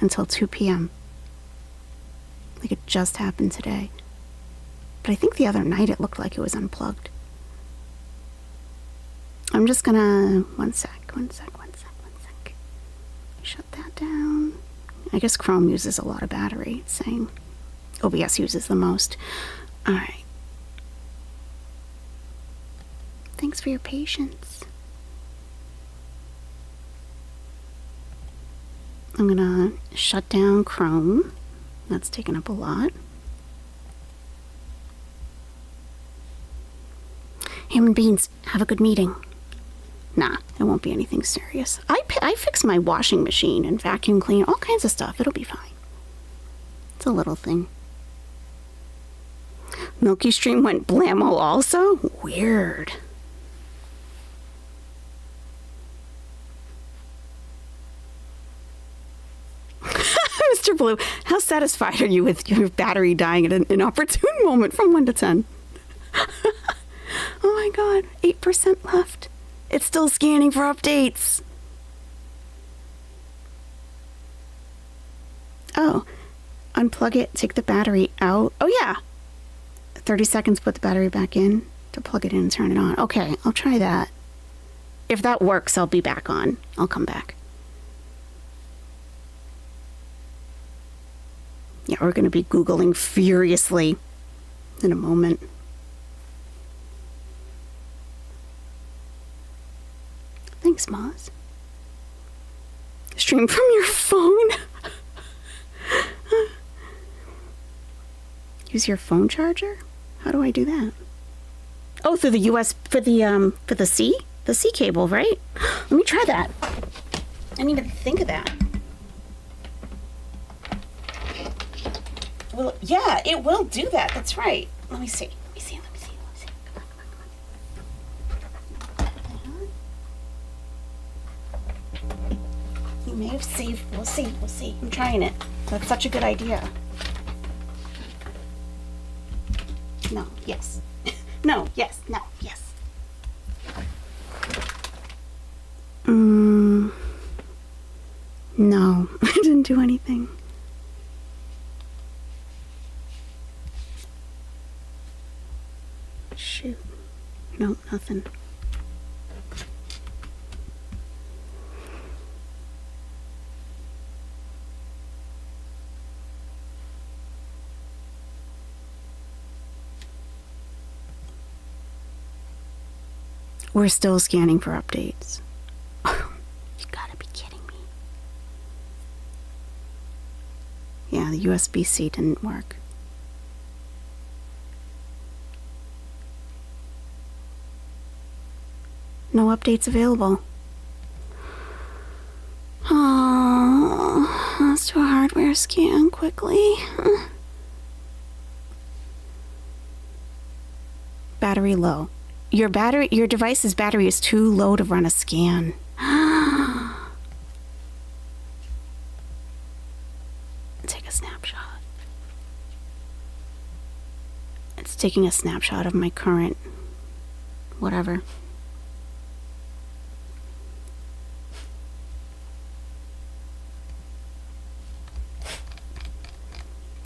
Until 2 p.m. Like it just happened today. But I think the other night it looked like it was unplugged. I'm just gonna... One sec. Shut that down. I guess Chrome uses a lot of battery. It's saying OBS uses the most. Alright. Thanks for your patience. I'm gonna shut down Chrome. That's taken up a lot. Ham and beans, have a good meeting. Nah, it won't be anything serious. I fixed my washing machine and vacuum clean, all kinds of stuff. It'll be fine. It's a little thing. Milky Stream went blammo also? Weird. Mr. Blue, how satisfied are you with your battery dying at an inopportune moment from 1 to 10? Oh my god, 8% left. It's still scanning for updates. Oh, unplug it, take the battery out. Oh yeah. 30 seconds, put the battery back in to plug it in and turn it on. Okay, I'll try that. If that works, I'll be back on. I'll come back. Yeah, we're going to be Googling furiously in a moment. Thanks, Moz. Stream from your phone. Use your phone charger? How do I do that? Oh, through the US for the C cable, right? Let me try that. I need to think of that. Well, yeah, it will do that. That's right. Let me see. Come on. You may have saved. We'll see. I'm trying it. That's such a good idea. No, yes. No, yes, no, yes. No, I didn't do anything. Shoot. No, nothing. We're still scanning for updates. You gotta be kidding me. Yeah, the USB-C didn't work. No updates available. Oh, let's do a hardware scan quickly. Battery low. Your device's battery is too low to run a scan. Take a snapshot. It's taking a snapshot of my current whatever.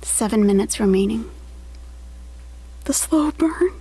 $7 minutes remaining. The slow burn.